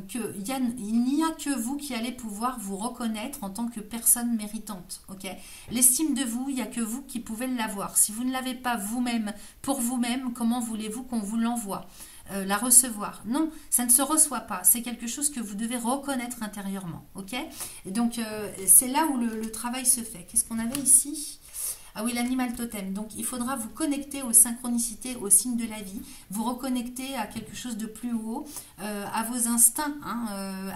qu'il n'y a que vous qui allez pouvoir vous reconnaître en tant que personne méritante. Okay, l'estime de vous, il n'y a que vous qui pouvez l'avoir. Si vous ne l'avez pas vous-même, pour vous-même, comment voulez-vous qu'on vous l'envoie, la recevoir? Non, ça ne se reçoit pas. C'est quelque chose que vous devez reconnaître intérieurement. Ok, et donc, c'est là où le travail se fait. Qu'est-ce qu'on avait ici? Ah oui, l'animal totem. Donc, il faudra vous connecter aux synchronicités, aux signes de la vie, vous reconnecter à quelque chose de plus haut, à vos instincts, hein,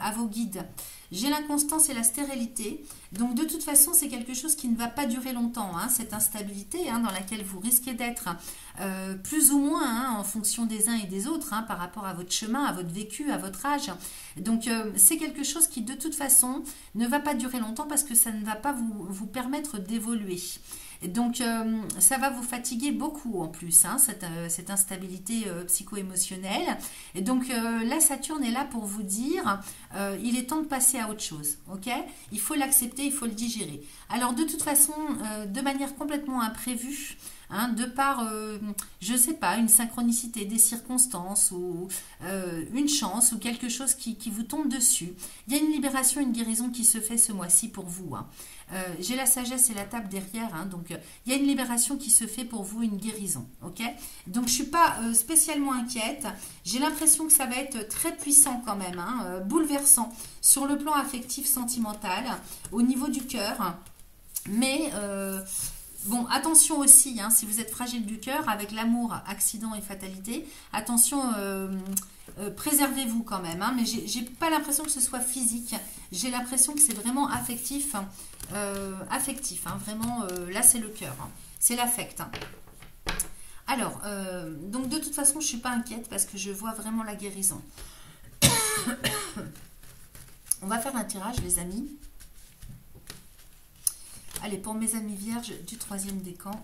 à vos guides. J'ai l'inconstance et la stérilité. Donc, de toute façon, c'est quelque chose qui ne va pas durer longtemps, hein, cette instabilité, hein, dans laquelle vous risquez d'être, plus ou moins, hein, en fonction des uns et des autres, hein, par rapport à votre chemin, à votre vécu, à votre âge. Donc, c'est quelque chose qui, de toute façon, ne va pas durer longtemps parce que ça ne va pas vous permettre d'évoluer. Donc, ça va vous fatiguer beaucoup en plus, hein, cette instabilité psycho-émotionnelle. Et donc, là, Saturne est là pour vous dire, il est temps de passer à autre chose. Ok, il faut l'accepter, il faut le digérer. Alors, de toute façon, de manière complètement imprévue, hein, de par, je ne sais pas, une synchronicité des circonstances ou une chance ou quelque chose qui vous tombe dessus, il y a une libération, une guérison qui se fait ce mois-ci pour vous, hein. J'ai la sagesse et la table derrière, hein, donc il y a une libération qui se fait pour vous, une guérison. Ok, donc je ne suis pas spécialement inquiète. J'ai l'impression que ça va être très puissant quand même, hein, bouleversant sur le plan affectif, sentimental, au niveau du cœur. Mais bon, attention aussi, hein, si vous êtes fragile du cœur, avec l'amour, accident et fatalité, attention, préservez-vous quand même, hein, mais j'ai pas l'impression que ce soit physique, j'ai l'impression que c'est vraiment affectif, hein, vraiment, là c'est le cœur, hein, c'est l'affect. Hein. Alors, donc de toute façon, je suis pas inquiète parce que je vois vraiment la guérison. On va faire un tirage, les amis. Allez, pour mes amis vierges du 3e décan.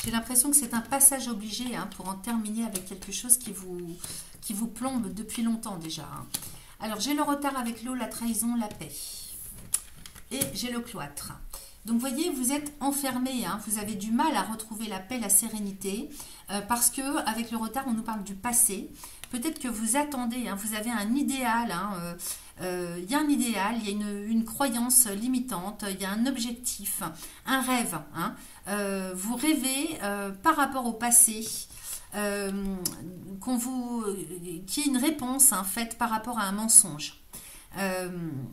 J'ai l'impression que c'est un passage obligé, hein, pour en terminer avec quelque chose qui vous plombe depuis longtemps déjà. Hein. Alors, j'ai le retard avec l'eau, la trahison, la paix. Et j'ai le cloître. Donc, vous voyez, vous êtes enfermé, hein, vous avez du mal à retrouver la paix, la sérénité, parce que avec le retard, on nous parle du passé. Peut-être que vous attendez, hein, vous avez un idéal, hein, il y a un idéal, il y a une croyance limitante, il y a un objectif, un rêve. Hein, vous rêvez par rapport au passé, qui est une réponse, hein, faite par rapport à un mensonge.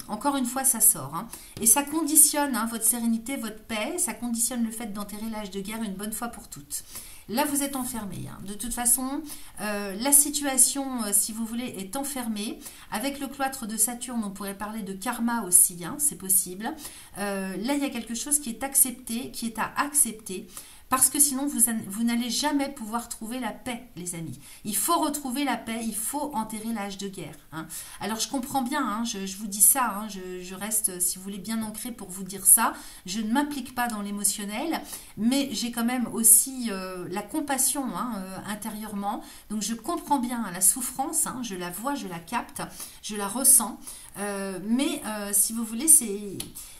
Encore une fois, ça sort. Hein. Et ça conditionne, hein, votre sérénité, votre paix, ça conditionne le fait d'enterrer l'âge de guerre une bonne fois pour toutes. Là, vous êtes enfermé. Hein. De toute façon, la situation, si vous voulez, est enfermée. Avec le cloître de Saturne, on pourrait parler de karma aussi, hein, c'est possible. Là, il y a quelque chose qui est accepté, qui est à accepter. Parce que sinon, vous n'allez jamais pouvoir trouver la paix, les amis. Il faut retrouver la paix, il faut enterrer l'âge de guerre. Hein. Alors, je comprends bien, hein, je vous dis ça, hein, je reste, si vous voulez, bien ancré pour vous dire ça. Je ne m'implique pas dans l'émotionnel, mais j'ai quand même aussi la compassion hein, intérieurement. Donc, je comprends bien la souffrance, hein, je la vois, je la capte, je la ressens. Mais si vous voulez,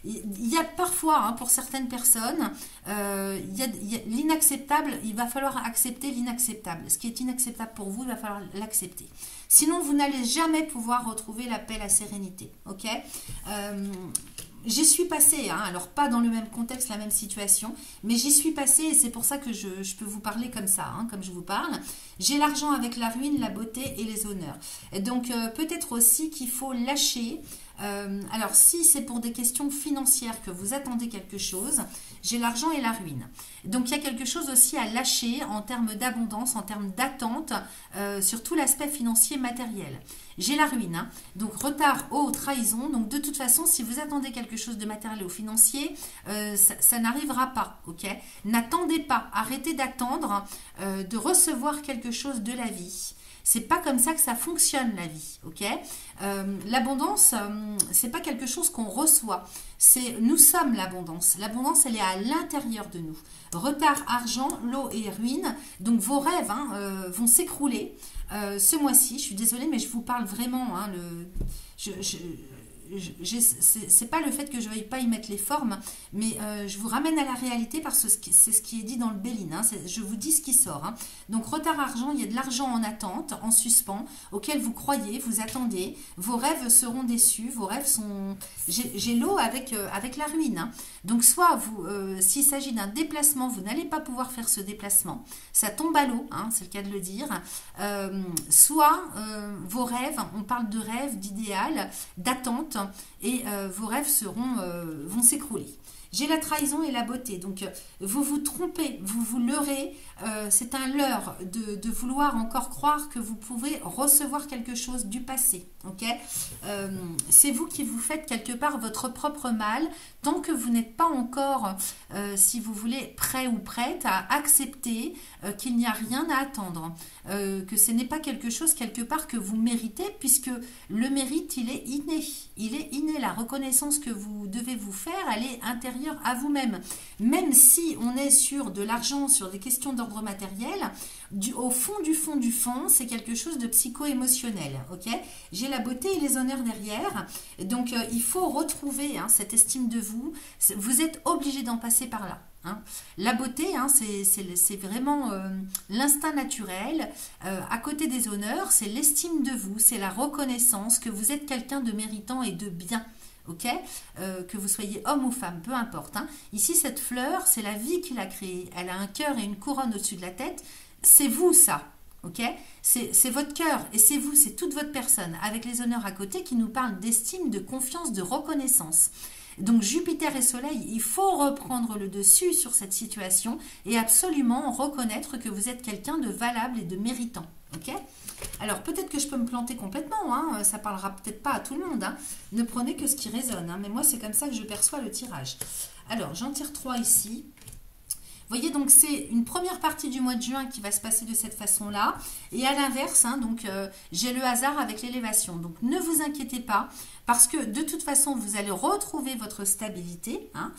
il y a parfois, hein, pour certaines personnes, il y a l'inacceptable, il va falloir accepter l'inacceptable. Ce qui est inacceptable pour vous, il va falloir l'accepter. Sinon, vous n'allez jamais pouvoir retrouver la paix, la sérénité. Ok J'y suis passée, hein, alors pas dans le même contexte, la même situation, mais j'y suis passée et c'est pour ça que je peux vous parler comme ça, hein, comme je vous parle. J'ai l'argent avec la ruine, la beauté et les honneurs. Et donc peut-être aussi qu'il faut lâcher. Alors si c'est pour des questions financières que vous attendez quelque chose, j'ai l'argent et la ruine. Donc il y a quelque chose aussi à lâcher en termes d'abondance, en termes d'attente sur tout l'aspect financier matériel. J'ai la ruine, hein. Donc retard, eau, trahison. Donc de toute façon, si vous attendez quelque chose de matériel ou financier, ça n'arrivera pas. Ok N'attendez pas, arrêtez d'attendre de recevoir quelque chose de la vie. C'est pas comme ça que ça fonctionne la vie, ok L'abondance, c'est pas quelque chose qu'on reçoit. Nous sommes l'abondance. L'abondance, elle est à l'intérieur de nous. Retard, argent, l'eau et ruine. Donc vos rêves hein, vont s'écrouler ce mois-ci. Je suis désolée, mais je vous parle vraiment. Hein, c'est pas le fait que je ne veuille pas y mettre les formes, mais je vous ramène à la réalité parce que c'est ce qui est dit dans le Béline. Hein, je vous dis ce qui sort. Hein. Donc retard argent, il y a de l'argent en attente, en suspens, auquel vous croyez, vous attendez. Vos rêves seront déçus. Vos rêves sont... J'ai l'eau avec la ruine. Hein. Donc soit s'il s'agit d'un déplacement, vous n'allez pas pouvoir faire ce déplacement. Ça tombe à l'eau, hein, c'est le cas de le dire. Soit vos rêves, on parle de rêves, d'idéal, d'attente, et vos rêves vont s'écrouler. J'ai la trahison et la beauté. Donc, vous vous trompez, vous vous leurrez. C'est un leurre de vouloir encore croire que vous pouvez recevoir quelque chose du passé. Ok C'est vous qui vous faites quelque part votre propre mal tant que vous n'êtes pas encore, si vous voulez, prêt ou prête à accepter qu'il n'y a rien à attendre. Que ce n'est pas quelque chose quelque part que vous méritez puisque le mérite, il est inné. Il est inné. La reconnaissance que vous devez vous faire, elle est intérieure à vous-même. Même si on est sur de l'argent, sur des questions d'ordre matériel, au fond du fond du fond, c'est quelque chose de psycho-émotionnel. Ok J'ai la beauté et les honneurs derrière. Donc, il faut retrouver hein, cette estime de vous. Vous êtes obligé d'en passer par là. Hein. La beauté, hein, c'est vraiment l'instinct naturel. À côté des honneurs, c'est l'estime de vous, c'est la reconnaissance que vous êtes quelqu'un de méritant et de bien. Ok que vous soyez homme ou femme, peu importe. Hein. Ici, cette fleur, c'est la vie qui l'a créée. Elle a un cœur et une couronne au-dessus de la tête. C'est vous, ça. Ok c'est votre cœur et c'est vous, c'est toute votre personne, avec les honneurs à côté qui nous parlent d'estime, de confiance, de reconnaissance. Donc Jupiter et Soleil, il faut reprendre le dessus sur cette situation et absolument reconnaître que vous êtes quelqu'un de valable et de méritant. Ok Alors peut-être que je peux me planter complètement, hein, ça parlera peut-être pas à tout le monde. Hein. Ne prenez que ce qui résonne, hein, mais moi c'est comme ça que je perçois le tirage. Alors j'en tire 3 ici. Vous voyez, donc c'est une première partie du mois de juin qui va se passer de cette façon-là. Et à l'inverse, hein, donc j'ai le hasard avec l'élévation. Donc ne vous inquiétez pas, parce que de toute façon, vous allez retrouver votre stabilité. Hein,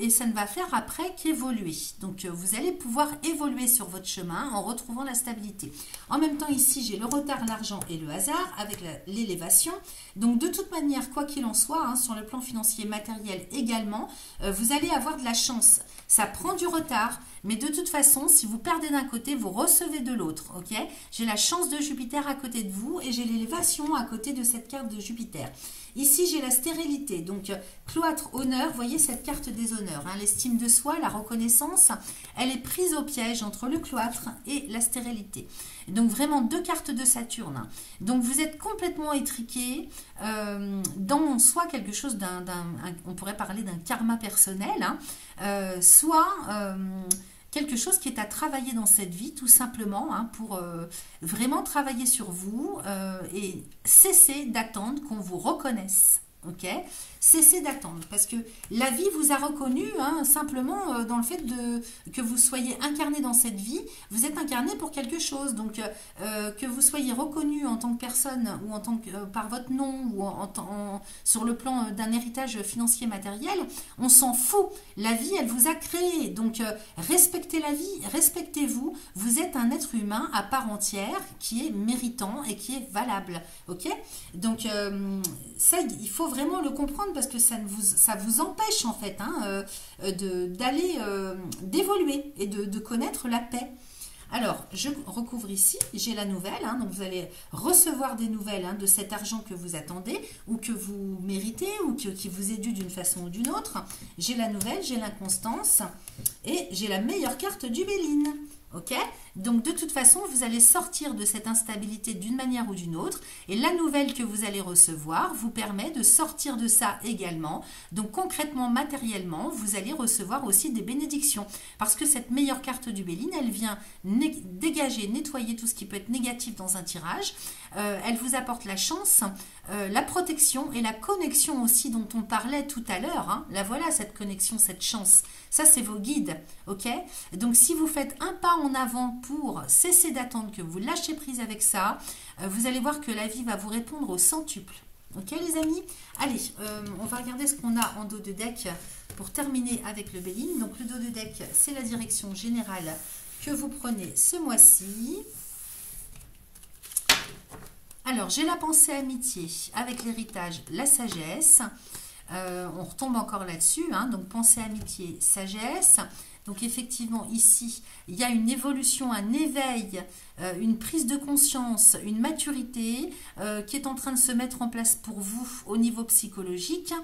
et ça ne va faire après qu'évoluer. Donc vous allez pouvoir évoluer sur votre chemin en retrouvant la stabilité. En même temps, ici, j'ai le retard, l'argent et le hasard avec l'élévation. Donc de toute manière, quoi qu'il en soit, hein, sur le plan financier matériel également, vous allez avoir de la chance. Ça prend du retard, mais de toute façon, si vous perdez d'un côté, vous recevez de l'autre. Ok J'ai la chance de Jupiter à côté de vous et j'ai l'élévation à côté de cette carte de Jupiter. Ici, j'ai la stérilité, donc cloître, honneur, vous voyez cette carte des honneurs, hein, l'estime de soi, la reconnaissance, elle est prise au piège entre le cloître et la stérilité. Donc vraiment 2 cartes de Saturne. Donc vous êtes complètement étriqué dans soit quelque chose on pourrait parler d'un karma personnel, hein, soit quelque chose qui est à travailler dans cette vie, tout simplement, hein, pour vraiment travailler sur vous et cesser d'attendre qu'on vous reconnaisse. Ok, cessez d'attendre parce que la vie vous a reconnu, hein, simplement dans le fait que vous soyez incarné dans cette vie, vous êtes incarné pour quelque chose. Donc que vous soyez reconnu en tant que personne ou en tant que, par votre nom ou sur le plan d'un héritage financier matériel, on s'en fout. La vie, elle vous a créé. Donc respectez la vie, respectez-vous. Vous êtes un être humain à part entière qui est méritant et qui est valable. Ok, donc ça, il faut vraiment le comprendre parce que ça vous empêche en fait, hein, d'évoluer et de connaître la paix. Alors, je recouvre ici, j'ai la nouvelle, hein, donc vous allez recevoir des nouvelles, hein, de cet argent que vous attendez ou que vous méritez ou qui vous est dû d'une façon ou d'une autre. J'ai la nouvelle, j'ai l'inconstance et j'ai la meilleure carte du Béline. Ok, donc de toute façon, vous allez sortir de cette instabilité d'une manière ou d'une autre et la nouvelle que vous allez recevoir vous permet de sortir de ça également. Donc concrètement, matériellement, vous allez recevoir aussi des bénédictions parce que cette meilleure carte du Béline, elle vient dégager, nettoyer tout ce qui peut être négatif dans un tirage. Elle vous apporte la chance, la protection et la connexion aussi dont on parlait tout à l'heure. Hein. Là voilà, cette connexion, cette chance. Ça, c'est vos guides. Ok, donc si vous faites un pas en avant pour cesser d'attendre, que vous lâchez prise avec ça, vous allez voir que la vie va vous répondre au centuple. Ok les amis, allez, on va regarder ce qu'on a en dos de deck pour terminer avec le Béline. Donc le dos de deck, c'est la direction générale que vous prenez ce mois-ci. Alors j'ai la pensée amitié avec l'héritage, la sagesse. On retombe encore là-dessus, hein, donc pensée amitié, sagesse. Donc effectivement ici, il y a une évolution, un éveil, une prise de conscience, une maturité qui est en train de se mettre en place pour vous au niveau psychologique,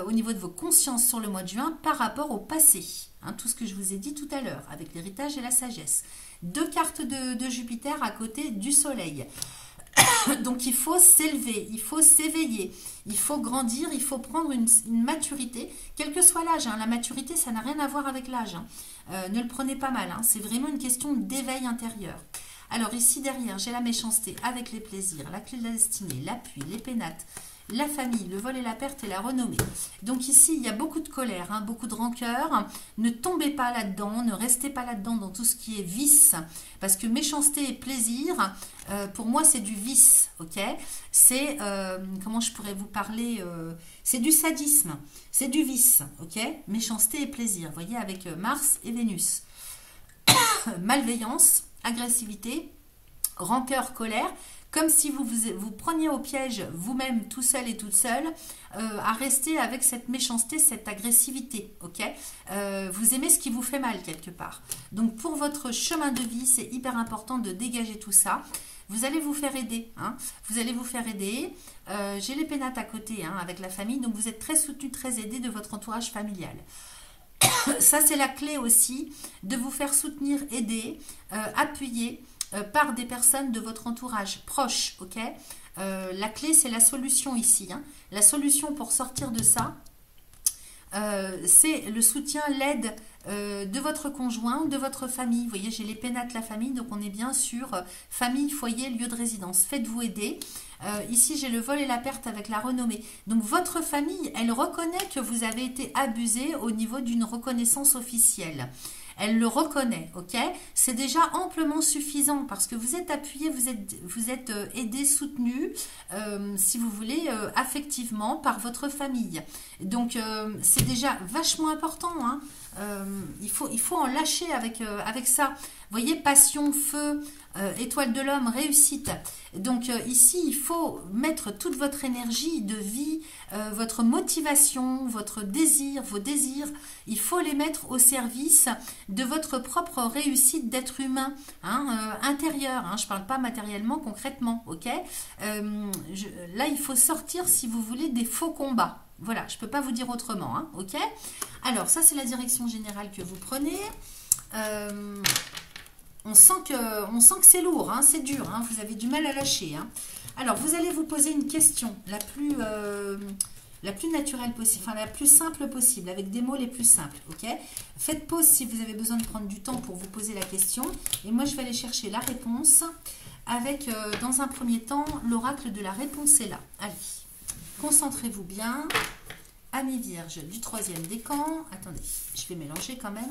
au niveau de vos consciences sur le mois de juin par rapport au passé. Hein, tout ce que je vous ai dit tout à l'heure avec l'héritage et la sagesse. 2 cartes de Jupiter à côté du soleil. Donc il faut s'élever, il faut s'éveiller, il faut grandir, il faut prendre une maturité, quel que soit l'âge. Hein. La maturité, ça n'a rien à voir avec l'âge. Hein. Ne le prenez pas mal, hein. C'est vraiment une question d'éveil intérieur. Alors ici derrière, j'ai la méchanceté avec les plaisirs, la clé de la destinée, l'appui, les pénates, la famille, le vol et la perte et la renommée. Donc ici, il y a beaucoup de colère, hein, beaucoup de rancœur. Ne tombez pas là-dedans, ne restez pas là-dedans dans tout ce qui est vice. Parce que méchanceté et plaisir, pour moi, c'est du vice. Ok, c'est, comment je pourrais vous parler, c'est du sadisme, c'est du vice. Ok, méchanceté et plaisir, vous voyez, avec Mars et Vénus. Malveillance, agressivité, rancœur, colère. Comme si vous preniez au piège vous-même, tout seul et toute seule, à rester avec cette méchanceté, cette agressivité. Ok, vous aimez ce qui vous fait mal quelque part. Donc pour votre chemin de vie, c'est hyper important de dégager tout ça. Vous allez vous faire aider. Hein. Vous allez vous faire aider. J'ai les pénates à côté, hein, avec la famille. Donc vous êtes très soutenu, très aidé de votre entourage familial. Ça, c'est la clé aussi de vous faire soutenir, aider, appuyer par des personnes de votre entourage proche, ok. La clé, c'est la solution ici. Hein. La solution pour sortir de ça, c'est le soutien, l'aide de votre conjoint, de votre famille. Vous voyez, j'ai les pénates, la famille, donc on est bien sur famille, foyer, lieu de résidence. Faites-vous aider. Ici, j'ai le vol et la perte avec la renommée. Donc, votre famille, elle reconnaît que vous avez été abusé au niveau d'une reconnaissance officielle. Elle le reconnaît, ok? C'est déjà amplement suffisant parce que vous êtes appuyé, vous êtes aidé, soutenu, si vous voulez, affectivement par votre famille. Donc, c'est déjà vachement important, hein? Il faut en lâcher avec ça. Vous voyez, passion, feu, étoile de l'homme, réussite. Donc ici, il faut mettre toute votre énergie de vie, votre motivation, votre désir, vos désirs, il faut les mettre au service de votre propre réussite d'être humain, hein, intérieur. Hein, je ne parle pas matériellement, concrètement, ok. Là, il faut sortir, si vous voulez, des faux combats. Voilà, je ne peux pas vous dire autrement, hein, ok. Alors, ça, c'est la direction générale que vous prenez. On sent que c'est lourd, hein, c'est dur, hein, vous avez du mal à lâcher. Hein. Alors, vous allez vous poser une question, la plus la plus naturelle possible, enfin la plus simple possible, avec des mots les plus simples, ok? Faites pause si vous avez besoin de prendre du temps pour vous poser la question. Et moi, je vais aller chercher la réponse avec, dans un premier temps, l'oracle de la réponse est là. Allez, concentrez-vous bien. Amis vierges du 3e décan. Attendez, je vais mélanger quand même.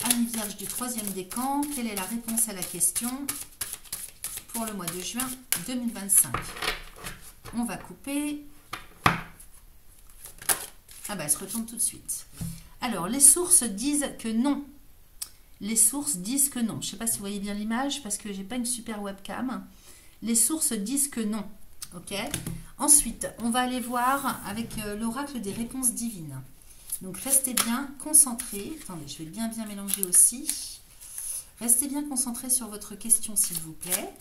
Amis vierges du 3e décan, quelle est la réponse à la question pour le mois de juin 2025? On va couper. Ah bah, elle se retourne tout de suite. Alors, les sources disent que non. Les sources disent que non. Je ne sais pas si vous voyez bien l'image parce que j'ai pas une super webcam. Les sources disent que non. Ok. Ensuite, on va aller voir avec l'oracle des réponses divines. Donc, restez bien concentrés. Attendez, je vais bien mélanger aussi. Restez bien concentrés sur votre question, s'il vous plaît.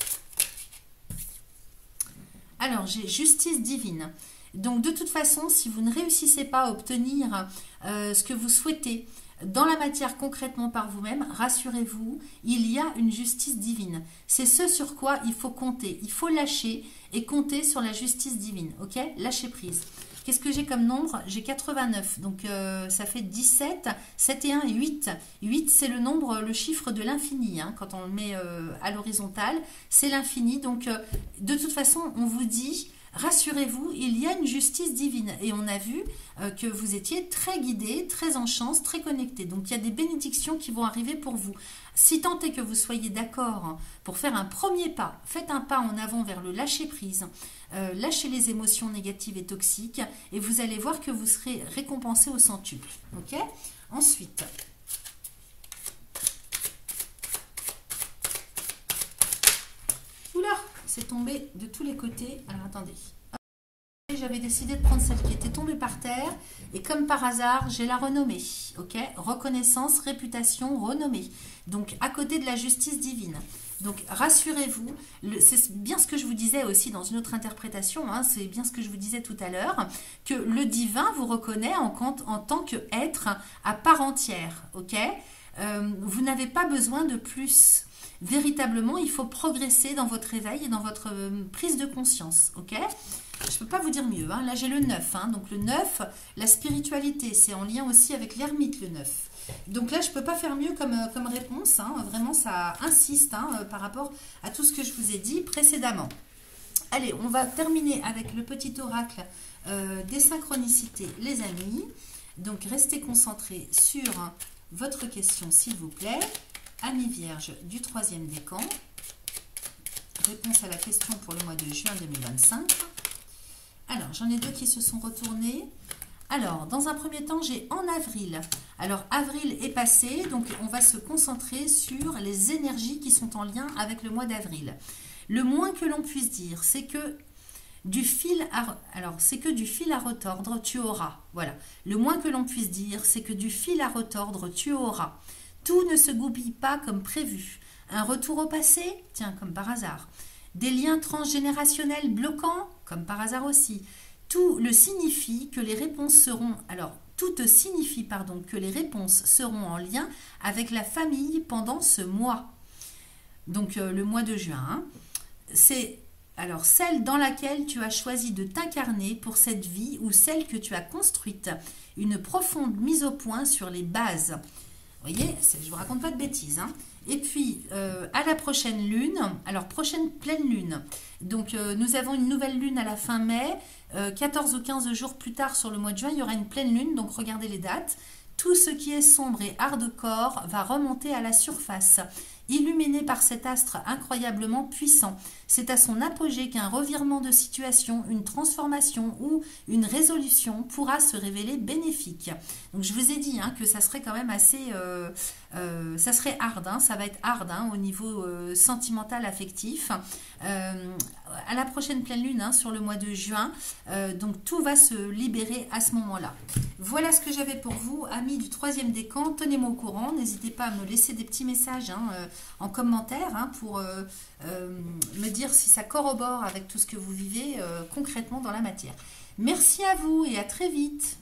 Alors, j'ai justice divine. Donc, de toute façon, si vous ne réussissez pas à obtenir ce que vous souhaitez dans la matière concrètement par vous-même, rassurez-vous, il y a une justice divine. C'est ce sur quoi il faut compter. Il faut lâcher et compter sur la justice divine. Ok? Lâchez prise. Qu'est-ce que j'ai comme nombre? J'ai 89. Donc, ça fait 17, 7 et 1 et 8. 8, c'est le nombre, le chiffre de l'infini. Hein, quand on le met à l'horizontale, c'est l'infini. Donc, de toute façon, on vous dit... Rassurez-vous, il y a une justice divine et on a vu que vous étiez très guidé, très en chance, très connecté. Donc il y a des bénédictions qui vont arriver pour vous. Si tant est que vous soyez d'accord pour faire un premier pas, faites un pas en avant vers le lâcher-prise, lâchez les émotions négatives et toxiques et vous allez voir que vous serez récompensé au centuple. Ok? Ensuite... c'est tombé de tous les côtés. Alors, attendez. J'avais décidé de prendre celle qui était tombée par terre. Et comme par hasard, j'ai la renommée. Ok? Reconnaissance, réputation, renommée. Donc, à côté de la justice divine. Donc, rassurez-vous. C'est bien ce que je vous disais aussi dans une autre interprétation. Hein, c'est bien ce que je vous disais tout à l'heure. Que le divin vous reconnaît en tant qu'être à part entière. Ok? Vous n'avez pas besoin de plus. Véritablement, il faut progresser dans votre éveil et dans votre prise de conscience, ok? Je ne peux pas vous dire mieux, hein. Là j'ai le 9, hein. Donc le 9, la spiritualité, c'est en lien aussi avec l'ermite, le 9. Donc là, je ne peux pas faire mieux comme réponse, hein. Vraiment, ça insiste hein, par rapport à tout ce que je vous ai dit précédemment. Allez, on va terminer avec le petit oracle des synchronicités, les amis. Donc, restez concentrés sur votre question, s'il vous plaît. Amis vierges du 3e décan. Réponse à la question pour le mois de juin 2025. Alors, j'en ai deux qui se sont retournés. Alors, dans un premier temps, j'ai en avril. Alors, avril est passé, donc on va se concentrer sur les énergies qui sont en lien avec le mois d'avril. Le moins que l'on puisse dire, c'est que du fil à retordre, tu auras. Voilà. Le moins que l'on puisse dire, c'est que du fil à retordre, tu auras. Tout ne se goupille pas comme prévu. Un retour au passé, tiens, comme par hasard. Des liens transgénérationnels bloquants, comme par hasard aussi. Tout le signifie que les réponses seront... Alors, tout te signifie, pardon, que les réponses seront en lien avec la famille pendant ce mois. Donc, le mois de juin. Hein. C'est... Alors, celle dans laquelle tu as choisi de t'incarner pour cette vie ou celle que tu as construite. Une profonde mise au point sur les bases. Vous voyez, je ne vous raconte pas de bêtises. Hein. Et puis, à la prochaine lune, alors prochaine pleine lune. Donc, nous avons une nouvelle lune à la fin mai. 14 ou 15 jours plus tard, sur le mois de juin, il y aura une pleine lune. Donc, regardez les dates. Tout ce qui est sombre et hardcore va remonter à la surface. Illuminé par cet astre incroyablement puissant. C'est à son apogée qu'un revirement de situation, une transformation ou une résolution pourra se révéler bénéfique. Donc je vous ai dit hein, que ça serait quand même assez... ça serait hard, hein, ça va être hard hein, au niveau sentimental, affectif. À la prochaine pleine lune, hein, sur le mois de juin, donc tout va se libérer à ce moment-là. Voilà ce que j'avais pour vous, amis du 3e décan. Tenez-moi au courant, n'hésitez pas à me laisser des petits messages hein, en commentaire hein, pour me dire si ça corrobore avec tout ce que vous vivez concrètement dans la matière. Merci à vous et à très vite.